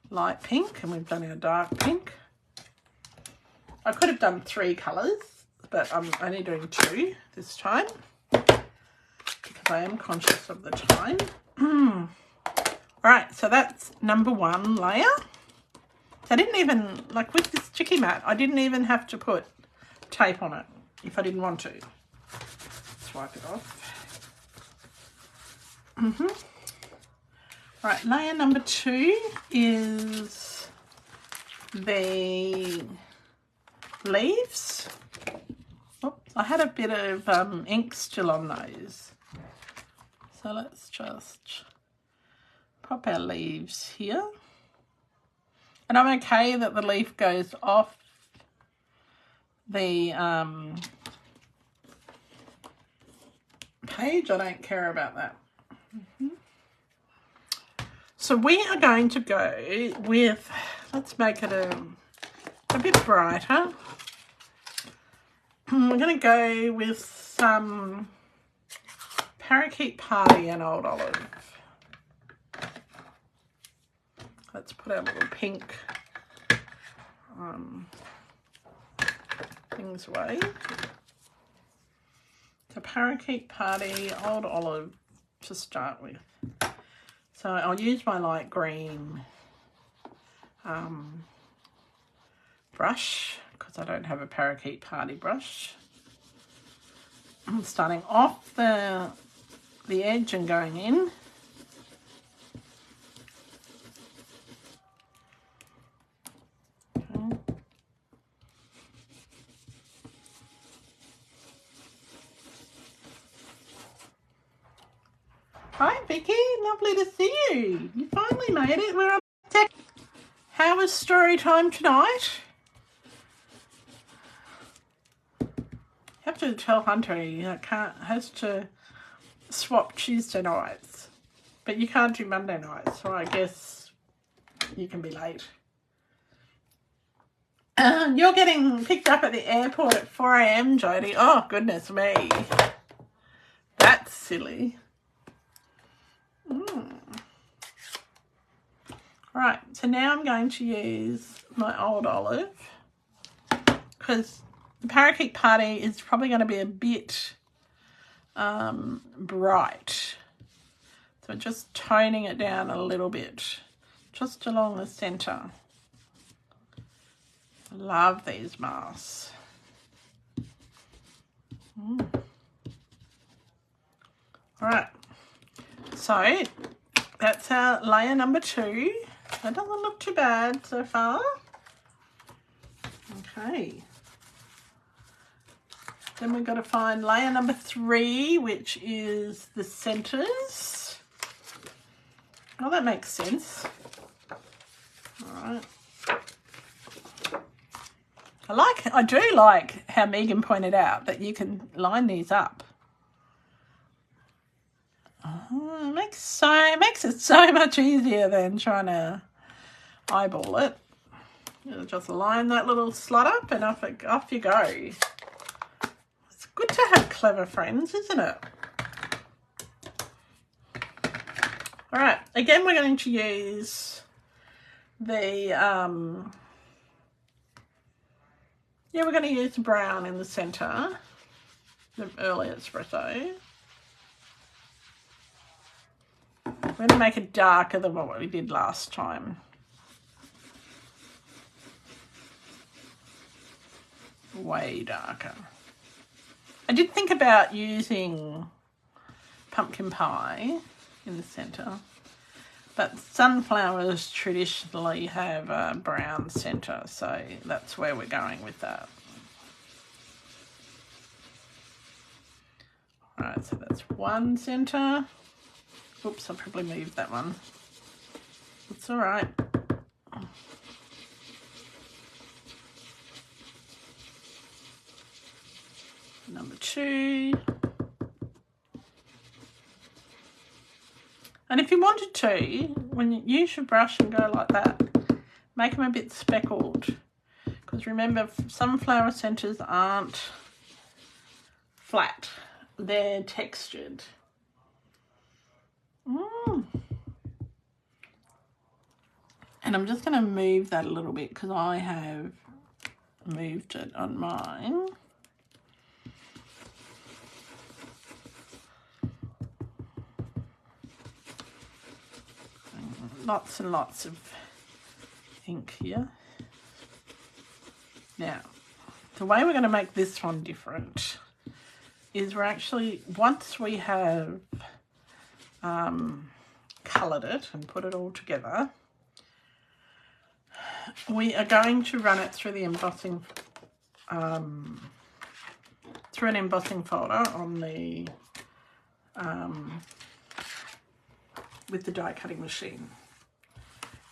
light pink and we've done our dark pink. I could have done 3 colours, but I'm only doing 2 this time because I am conscious of the time. Alright, so that's number 1 layer. So I didn't even, like with this chicky mat, I didn't even have to put tape on it if I didn't want to. Swipe it off. Right, layer number 2 is the leaves. Oops, I had a bit of ink still on those. So let's just pop our leaves here. And I'm okay that the leaf goes off the page. I don't care about that. So we are going to go with, let's make it a bit brighter. We're going to go with some Parakeet Party and Old Olive. Let's put our little pink things away. So Parakeet Party, Old Olive to start with. So I'll use my light green brush because I don't have a Parakeet Party brush. I'm starting off the edge and going in. Hi Vicky, lovely to see you. You finally made it. We're on deck. How was story time tonight? You have to tell Hunter he has to swap Tuesday nights, but you can't do Monday nights, so I guess you can be late. You're getting picked up at the airport at 4 AM, Jodie. Oh, goodness me. That's silly. Right, so now I'm going to use my Old Olive because the Parakeet Party is probably going to be a bit bright. So just toning it down a little bit, just along the centre. I love these masks. Alright, so that's our layer number 2. That doesn't look too bad so far. Okay. Then we've got to find layer number 3, which is the centres. Oh, that makes sense. All right. I do like how Megan pointed out that you can line these up. Oh, it makes it so much easier than trying to eyeball it. You just line that little slot up and off you go. It's good to have clever friends, isn't it? All right, again, we're going to use the, we're going to use brown in the centre, the early espresso. We're going to make it darker than what we did last time. Way darker. I did think about using pumpkin pie in the centre, but sunflowers traditionally have a brown centre, so that's where we're going with that. All right, so that's one centre. Oops, I probably moved that one. It's all right. Number 2. And if you wanted to, when you use your brush and go like that, make them a bit speckled. Because remember, sunflower centres aren't flat. They're textured. And I'm just going to move that a little bit because I have moved it on mine. Lots and lots of ink here. Now, the way we're going to make this one different is we're actually, once we have coloured it and put it all together, we are going to run it through the embossing, through an embossing folder on the, with the die cutting machine.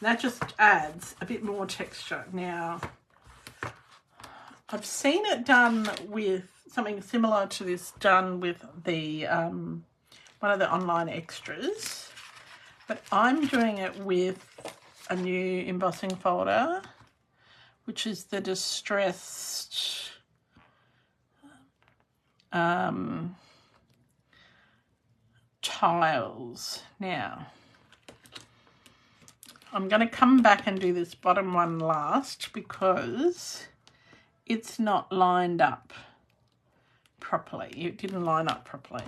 That just adds a bit more texture. Now, I've seen it done with something similar to this done with the one of the online extras, but I'm doing it with a new embossing folder, which is the Distressed tiles. Now, I'm going to come back and do this bottom one last because it's not lined up properly. It didn't line up properly.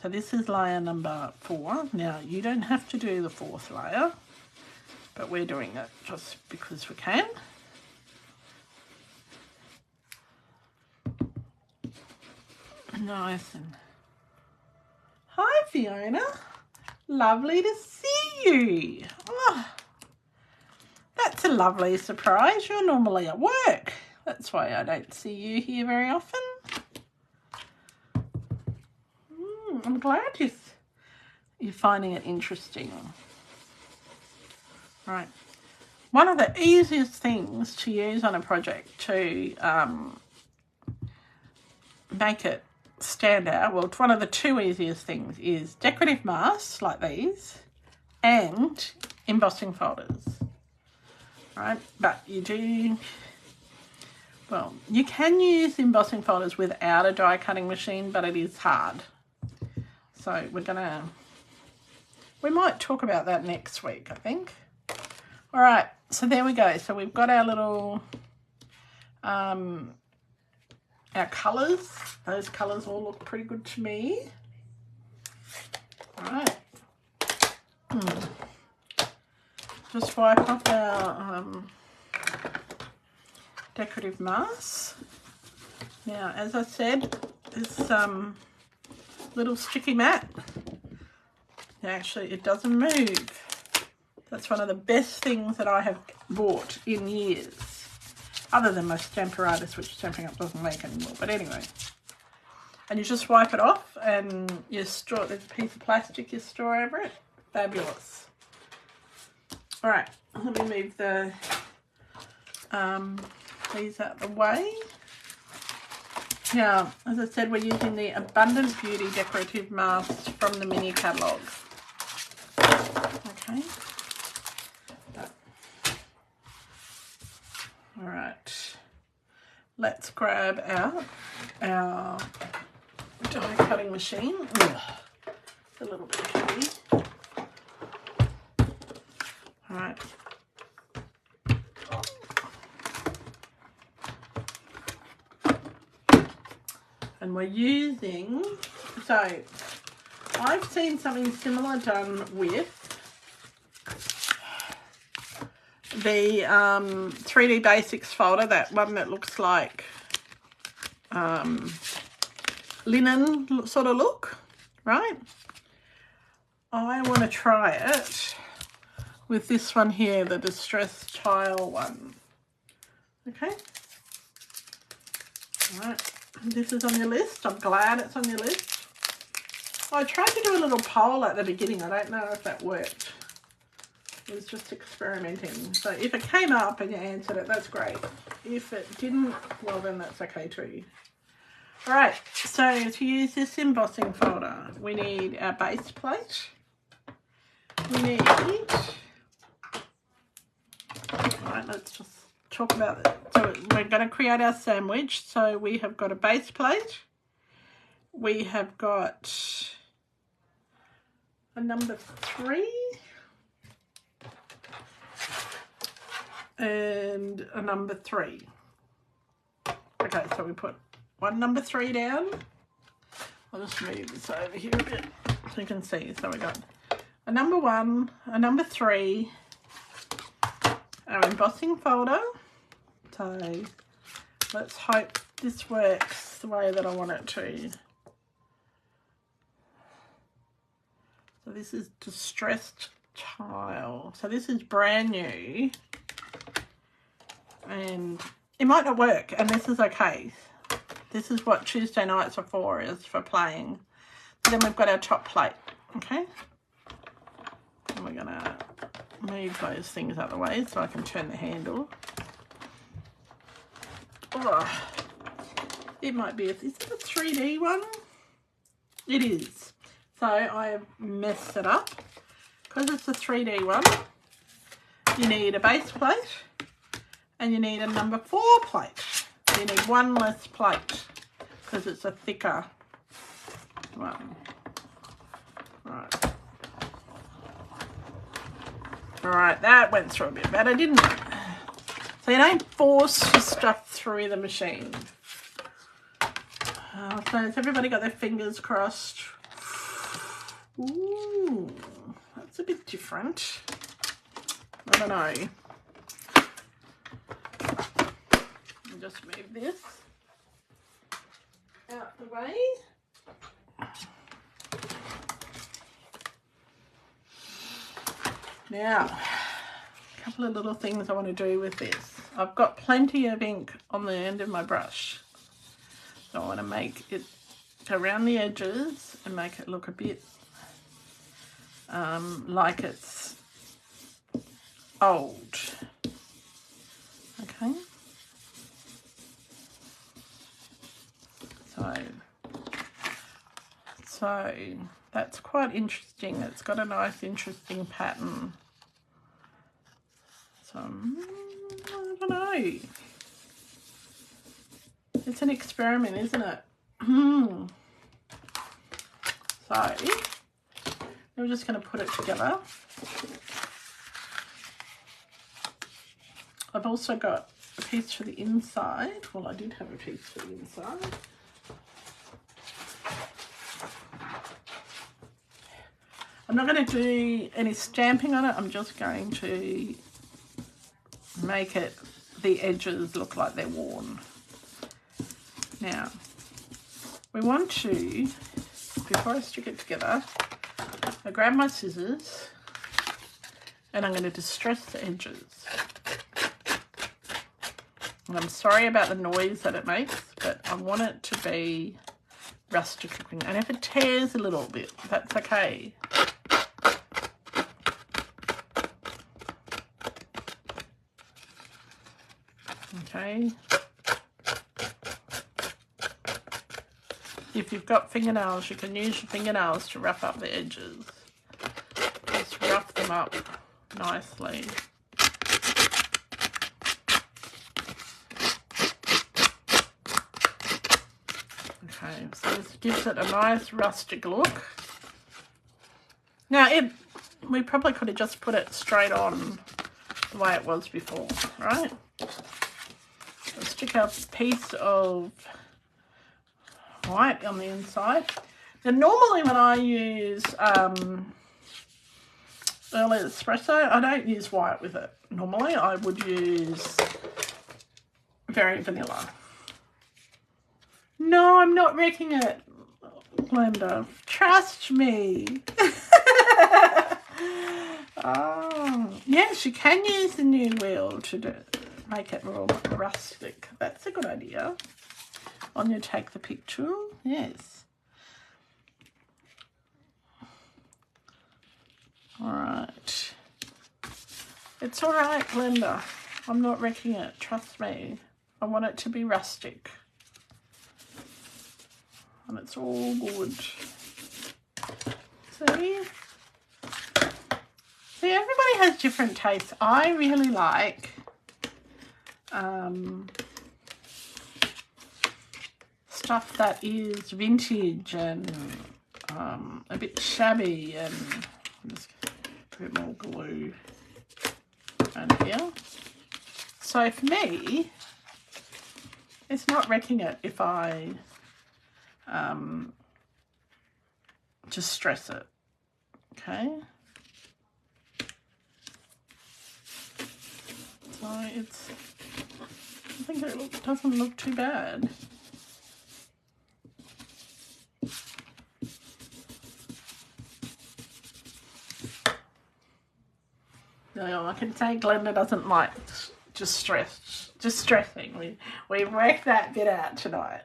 So this is layer number 4. Now, you don't have to do the 4th layer, but we're doing it just because we can. Nice. And hi, Fiona. Lovely to see you. Oh, that's a lovely surprise. You're normally at work. That's why I don't see you here very often. I'm glad you're finding it interesting. Right. One of the easiest things to use on a project to make it stand out, well, one of the 2 easiest things is decorative masks like these and embossing folders. Right, but you do, well, you can use embossing folders without a die cutting machine, but it is hard. So we might talk about that next week, I think. All right, so there we go. So we've got our little, our colours. Those colours all look pretty good to me. All right. Just wipe off our decorative masks. Now, as I said, this little sticky mat, actually it doesn't move. That's one of the best things that I have bought in years. other than my Stamparatus, which Stampin' Up doesn't make anymore. But anyway, and you just wipe it off and you store, there's a piece of plastic you store over it. Fabulous. All right, let me move the these out of the way. Now, as I said, we're using the Abundant Beauty decorative masks from the mini catalogue. Okay. All right. Let's grab out our die cutting machine. Ugh, it's a little bit heavy. All right. And we're using, so I've seen something similar done with the 3D Basics folder, that one that looks like linen sort of look, right? I want to try it with this one here, the distressed tile one. Okay. All right. This is on your list. I'm glad it's on your list. I tried to do a little poll at the beginning. I don't know if that worked. It was just experimenting. So if it came up and you answered it, that's great. If it didn't, well then that's okay too. All right, so to use this embossing folder, we need our base plate. We need, all right, let's just talk about it. So we're going to create our sandwich. So we have got a base plate. We have got a number 3 and a number 3. Okay, so we put one number 3 down. I'll just move this over here a bit so you can see. So we got a number 1, a number 3, our embossing folder. So let's hope this works the way that I want it to. So this is distressed tile. So this is brand new. And it might not work, and this is okay. This is what Tuesday nights are for, is for playing. Then we've got our top plate, okay? And we're gonna move those things out of the way so I can turn the handle. Oh, it might be, is it a 3D one? It is. So I have messed it up. Because it's a 3D one, you need a base plate and you need a number 4 plate. You need one less plate because it's a thicker one. Right. All right, that went through a bit better, didn't it? So you don't force your stuff through the machine. So has everybody got their fingers crossed? Ooh, that's a bit different. I don't know. I'll just move this out the way. Now, a couple of little things I want to do with this. I've got plenty of ink on the end of my brush. So I want to make it go around the edges and make it look a bit like it's old. Okay. So that's quite interesting. It's got a nice, interesting pattern. So I don't know. It's an experiment, isn't it? So I'm just going to put it together. I've also got a piece for the inside. Well, I did have a piece for the inside. I'm not going to do any stamping on it. I'm just going to make it, the edges look like they're worn. Now, we want to, before I stick it together, I grab my scissors and I'm going to distress the edges. And I'm sorry about the noise that it makes, but I want it to be rustic looking. And if it tears a little bit, that's okay. Okay. If you've got fingernails, you can use your fingernails to rough up the edges. Just rough them up nicely. Okay, so this gives it a nice rustic look. Now, we probably could have just put it straight on the way it was before, right? Let's stick a piece of white on the inside. Now, normally when I use early espresso, I don't use white with it. Normally, I would use very vanilla. No, I'm not wrecking it, Glenda. Trust me. Oh, yes, you can use the new wheel to make it more rustic. That's a good idea. On you take the picture. Yes. All right. It's all right, Glenda. I'm not wrecking it. Trust me. I want it to be rustic. And it's all good. See? See, everybody has different tastes. I really like stuff that is vintage and a bit shabby, and just a bit more glue around here. So for me, it's not wrecking it if I just stress it, okay? So I think it doesn't look too bad. No, I can say Glenda doesn't like just stressing. We worked that bit out tonight.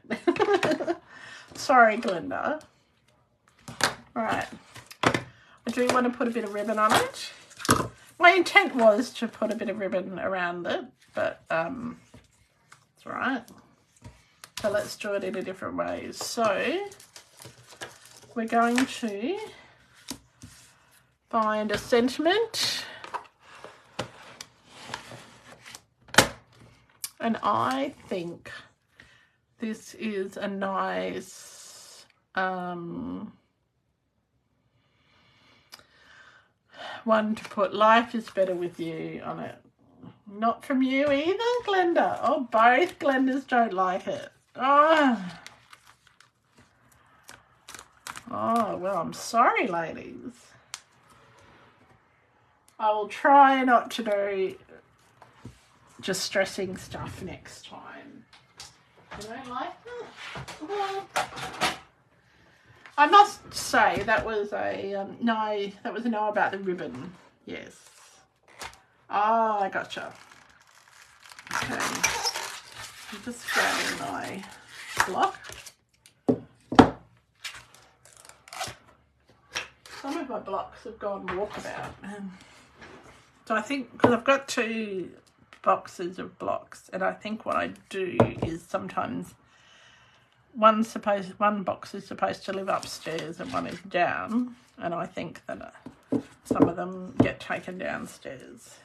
Sorry, Glenda. All right. I do want to put a bit of ribbon on it. My intent was to put a bit of ribbon around it, but it's all right. So let's do it in a different way. So we're going to find a sentiment. And I think this is a nice one to put "Life is Better with You" on it. Not from you either, Glenda. Oh, both Glendas don't like it. Oh, well, I'm sorry, ladies. I will try not to do just stressing stuff next time. You don't like that? Well, I must say that was a no. That was a no about the ribbon. Yes. Oh, I gotcha. Okay. I'm just grabbing my block. Some of my blocks have gone walkabout. So I think, because I've got 2 boxes of blocks, and I think what I do is sometimes one box is supposed to live upstairs and one is down, and I think that some of them get taken downstairs.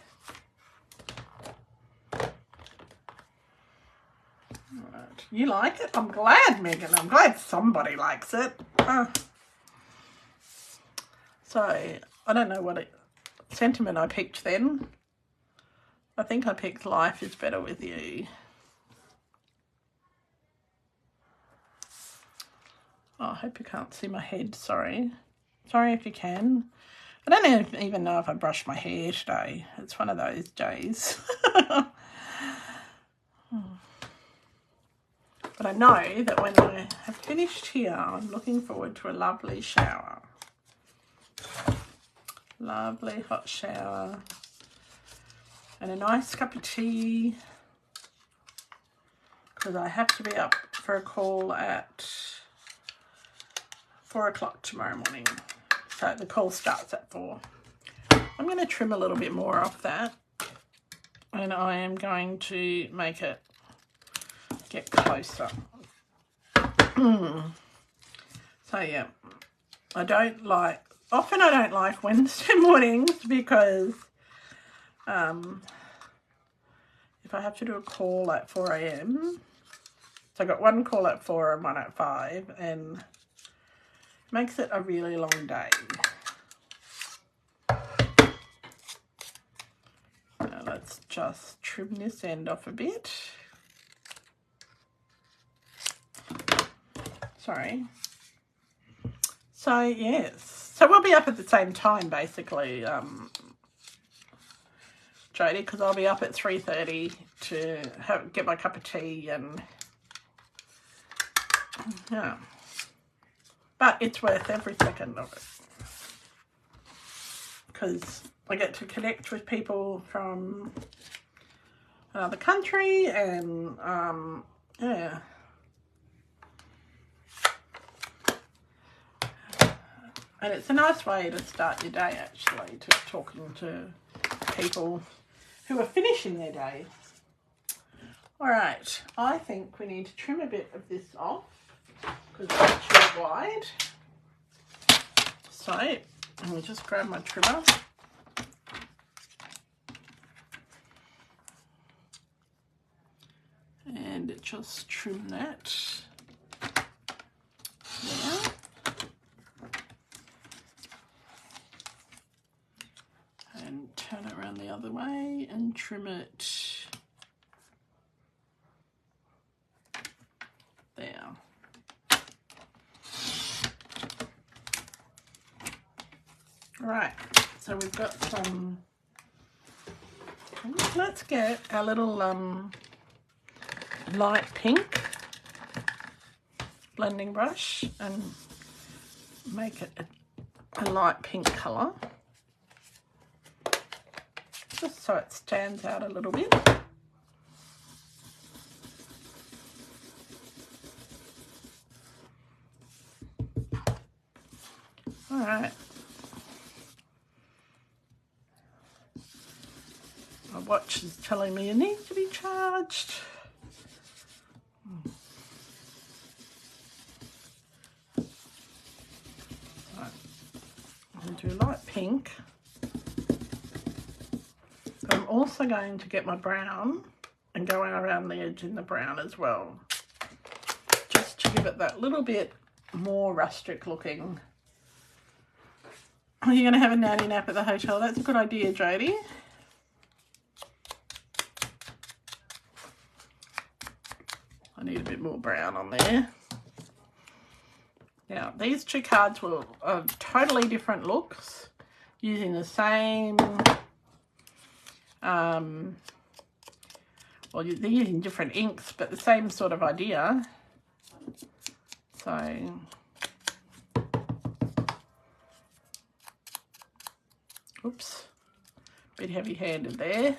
Right. You like it? I'm glad, Megan. I'm glad somebody likes it. So I don't know what sentiment I picked then. I think I picked "Life is Better with You." Oh, I hope you can't see my head, sorry. Sorry if you can. I don't even know if I brushed my hair today. It's one of those days. But I know that when I have finished here, I'm looking forward to a lovely shower. Lovely hot shower. And a nice cup of tea. because I have to be up for a call at 4 o'clock tomorrow morning. So the call starts at 4. I'm going to trim a little bit more off that, and I am going to make it get closer. So yeah, I don't like Wednesday mornings because if I have to do a call at 4 a.m, so I got one call at 4 and one at 5, and it makes it a really long day. Now let's just trim this end off a bit. Sorry. So yes, so we'll be up at the same time basically, Jodie, because I'll be up at 3:30 to get my cup of tea, and yeah, but it's worth every second of it because I get to connect with people from another country, and yeah. And it's a nice way to start your day, actually, to talking to people who are finishing their day. All right, I think we need to trim a bit of this off because it's too wide. So I'll just grab my trimmer. And just trim that there. And turn it around the other way and trim it there. Right, so we've got some, let's get our little light pink blending brush and make it a light pink colour, just so it stands out a little bit. All right. My watch is telling me it needs to be charged. Right. I'll do light pink. I'm also going to get my brown and go around the edge in the brown as well, just to give it that little bit more rustic looking. Are you going to have a natty nap at the hotel? That's a good idea, Jodie. I need a bit more brown on there. Now, these two cards will have totally different looks using the same, well, they're using different inks, but the same sort of idea. So, oops, a bit heavy-handed there.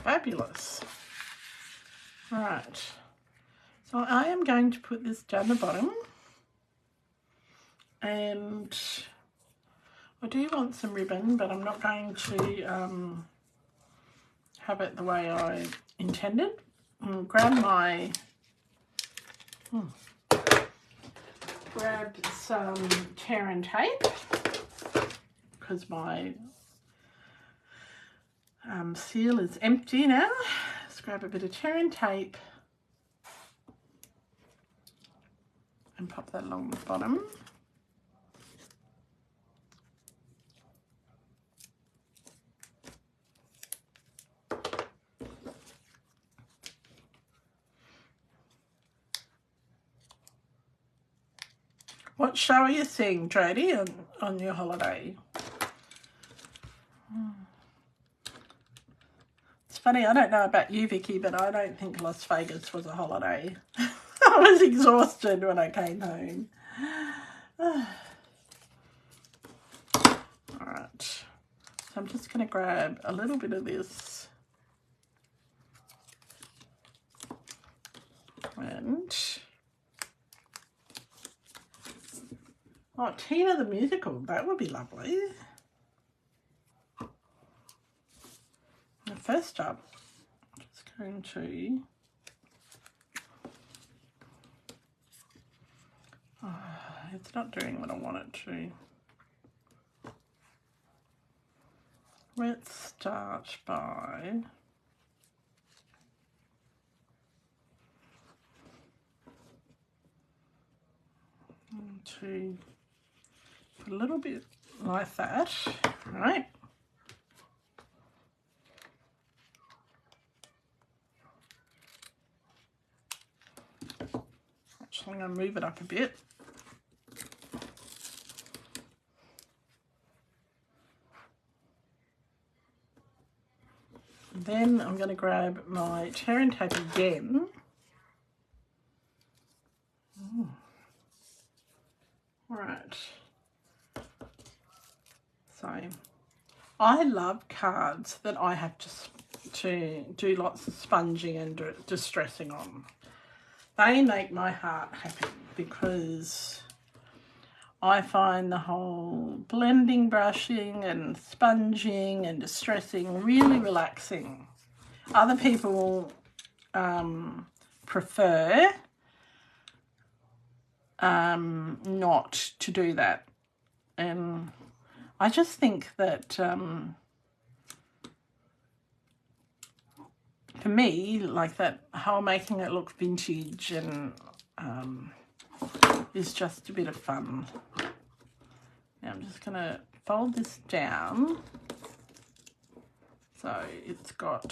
Fabulous. All right, so I am going to put this down the bottom, and I do want some ribbon, but I'm not going to have it the way I intended. I'll grab my, grab some tear and tape, because my seal is empty now. Let's grab a bit of tear and tape and pop that along the bottom. What show are you seeing, Jodie, on your holiday? It's funny, I don't know about you, Vicky, but I don't think Las Vegas was a holiday. I was exhausted when I came home. So I'm just going to grab a little bit of this and oh, Tina the musical, that would be lovely. And first up, I'm just going to it's not doing what I want it to. Let's start by to put a little bit like that, right? Actually, I'm going to move it up a bit. Then I'm going to grab my tearing tape again. Right. So I love cards that I have to do lots of sponging and distressing on. They make my heart happy because I find the whole blending, brushing and sponging and distressing really relaxing. Other people prefer not to do that. And I just think that for me, like that whole making it look vintage and is just a bit of fun. Now I'm just going to fold this down so it's got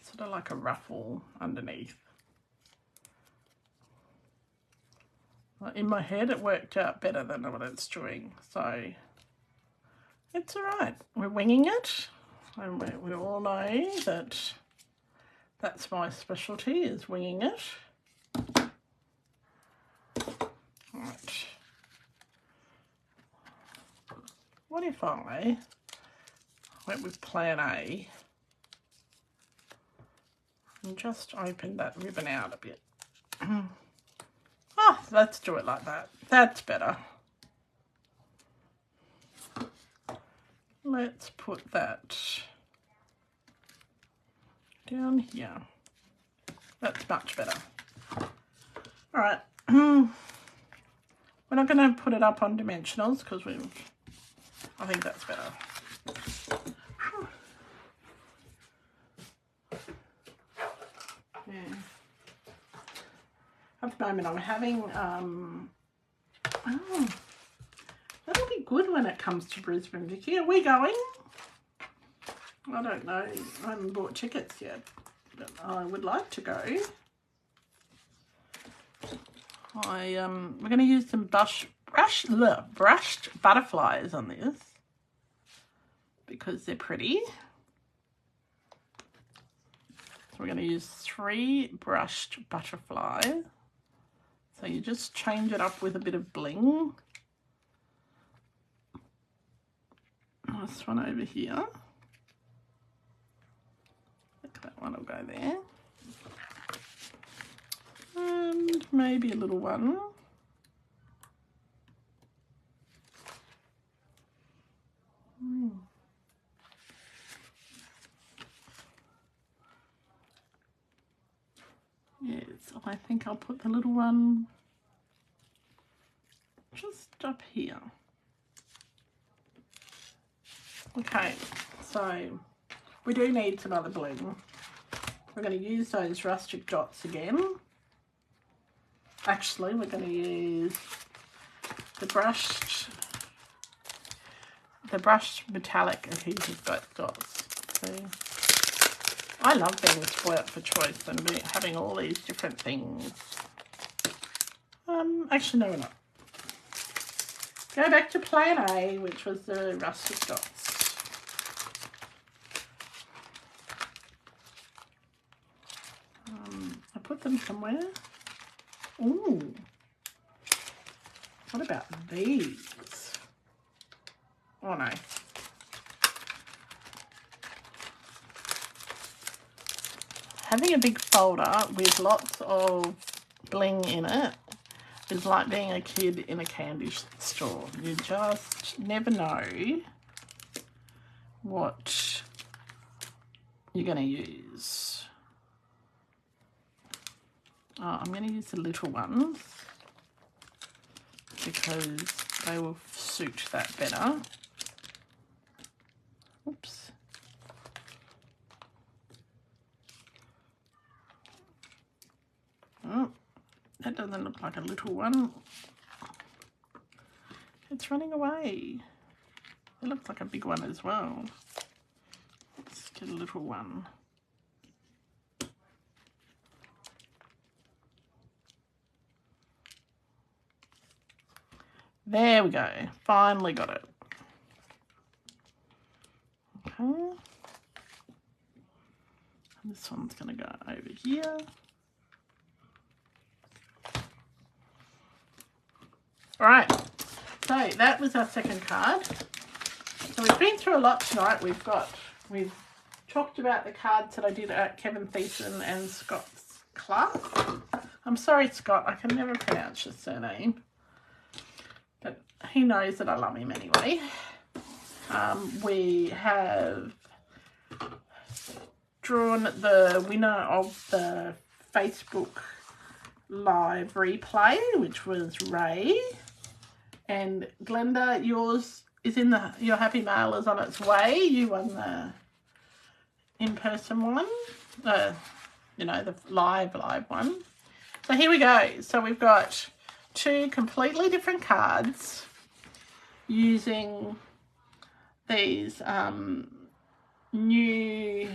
sort of like a ruffle underneath. In my head it worked out better than what it's doing, so it's alright. We're winging it, and we all know that that's my specialty, is winging it. Right. What if I went with plan A and just opened that ribbon out a bit? Oh, let's do it like that. That's better. Let's put that down here. That's much better. All right. We're not going to put it up on dimensionals because I think that's better. Yeah. At the moment I'm having, oh, that'll be good when it comes to Brisbane, Vicky. Are we going? I don't know. I haven't bought tickets yet, but I would like to go. We're going to use some brushed butterflies on this because they're pretty. So we're going to use 3 brushed butterflies. So you just change it up with a bit of bling. This one over here. I think that one will go there. And maybe a little one. Yes, I think I'll put the little one just up here. Okay, so we do need some other bling. We're going to use those rustic dots again. Actually, we're going to use the brushed metallic adhesive dots. See? I love being spoilt for choice and having all these different things. Actually, no, we're not. Go back to plan A, which was the rustic dots. I put them somewhere. Ooh. What about these? Oh no. Having a big folder with lots of bling in it is like being a kid in a candy store. You just never know what you're going to use. Oh, I'm going to use the little ones because they will suit that better. Oops. Oh, that doesn't look like a little one. It's running away. It looks like a big one as well. Let's get a little one. There we go. Finally got it. Okay. This one's going to go over here. All right. So that was our second card. So we've been through a lot tonight. We've talked about the cards that I did at Kevin Thiessen and Scott's class. I'm sorry, Scott. I can never pronounce your surname. But he knows that I love him anyway. We have drawn the winner of the Facebook live replay, which was Ray. And Glenda, yours is in your Happy Mail is on its way. You won the in-person one, you know, the live one. So here we go. So we've got two completely different cards using these new,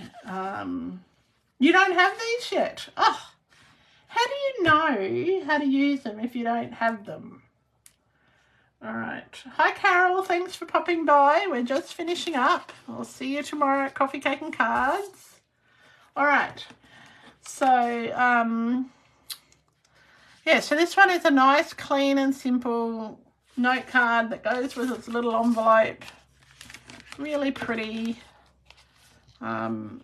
you don't have these yet. Oh, how do you know how to use them if you don't have them? All right. Hi, Carol. Thanks for popping by. We're just finishing up. I'll see you tomorrow at Coffee, Cake and Cards. All right. So, yeah, so this one is a nice, clean and simple note card that goes with its little envelope. Really pretty. Yeah,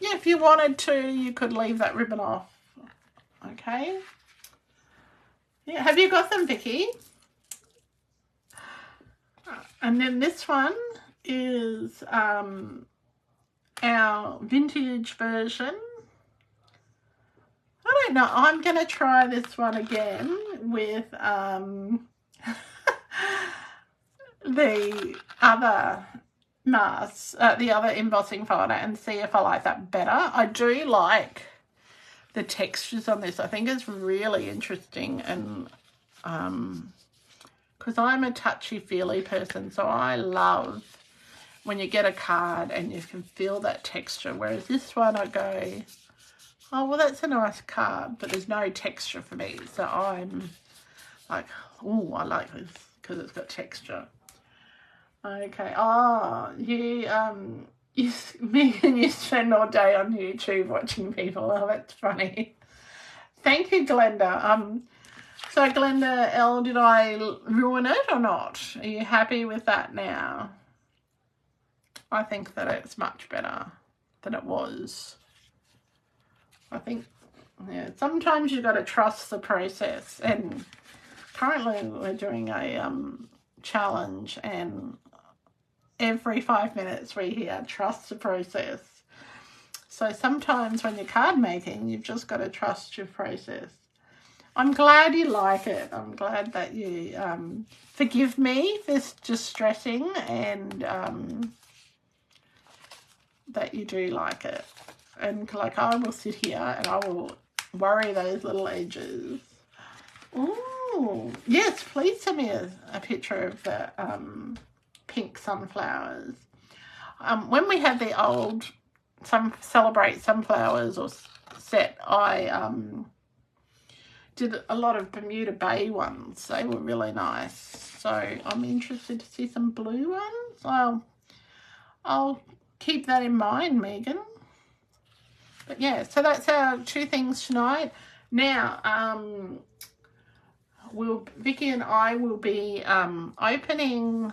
if you wanted to, you could leave that ribbon off. Okay. Yeah, have you got them, Vicky? And then this one is our vintage version. I don't know. I'm going to try this one again with the other masks, the other embossing folder, and see if I like that better. I do like the textures on this. I think it's really interesting, and because I'm a touchy-feely person, so I love when you get a card and you can feel that texture, whereas this one I go, oh, well, that's a nice card, but there's no texture for me, so I'm like, oh, I like this because it's got texture. Okay. Oh, Megan, you spend all day on YouTube watching people. Oh, that's funny. Thank you, Glenda. So, Glenda L, did I ruin it or not? Are you happy with that now? I think that it's much better than it was. I think, yeah, sometimes you've got to trust the process. And currently we're doing a challenge, and every 5 minutes we hear trust the process. So sometimes when you're card making, you've just got to trust your process. I'm glad you like it. I'm glad that you forgive me for distressing, and that you do like it. And like, I will sit here and I will worry those little edges. Ooh, yes, please send me a picture of the pink sunflowers. When we had the old Celebrate Sunflowers or set, I did a lot of Bermuda Bay ones. They were really nice. So I'm interested to see some blue ones. I'll keep that in mind, Megan. But yeah, so that's our two things tonight. Now, Vicky and I will be opening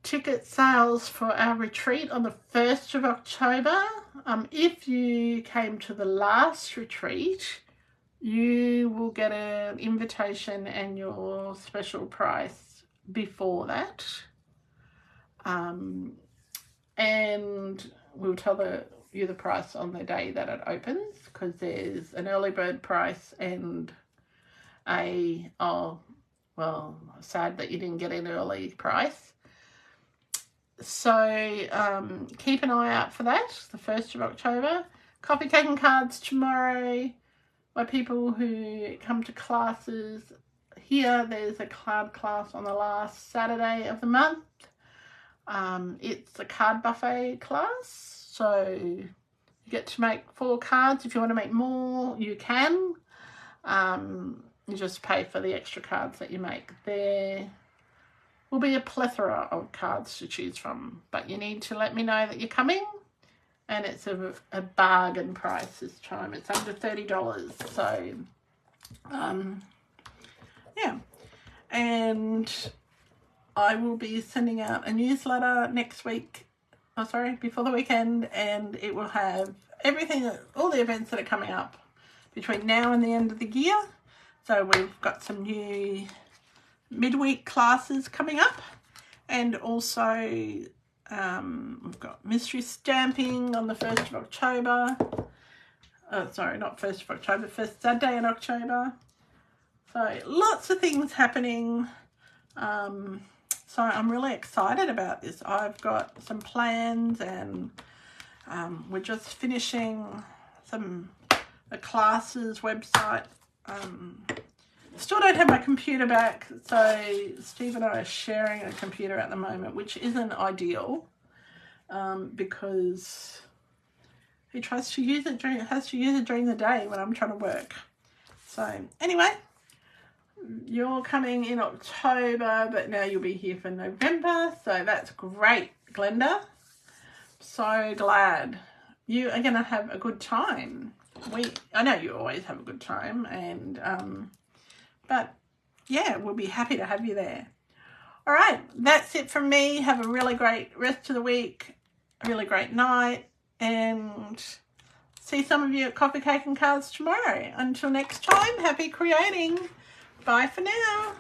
ticket sales for our retreat on the 1st of October. If you came to the last retreat, you will get an invitation and your special price before that. And we'll tell you the price on the day that it opens, because there's an early bird price and sad that you didn't get an early price. So keep an eye out for that, the 1st of October. Coffee, cake and cards tomorrow by people who come to classes. Here there's a card class on the last Saturday of the month. It's a card buffet class, so you get to make 4 cards. If you want to make more, you can. You just pay for the extra cards that you make. There will be a plethora of cards to choose from, but you need to let me know that you're coming, and it's a bargain price this time. It's under $30, so yeah. And I will be sending out a newsletter next week, before the weekend, and it will have everything, all the events that are coming up between now and the end of the year. So we've got some new midweek classes coming up, and also we've got mystery stamping on the 1st of October. Not 1st of October, first Saturday in October. So lots of things happening. So I'm really excited about this. I've got some plans, and we're just finishing a classes website. Still don't have my computer back, so Steve and I are sharing a computer at the moment, which isn't ideal, because he has to use it during the day when I'm trying to work. So anyway, you're coming in October, but now you'll be here for November, so that's great, Glenda. So glad you are going to have a good time. I know you always have a good time, and but yeah, we'll be happy to have you there. All right, that's it from me. Have a really great rest of the week, a really great night, and see some of you at Coffee, Cake and Cards tomorrow. Until next time, happy creating. Bye for now.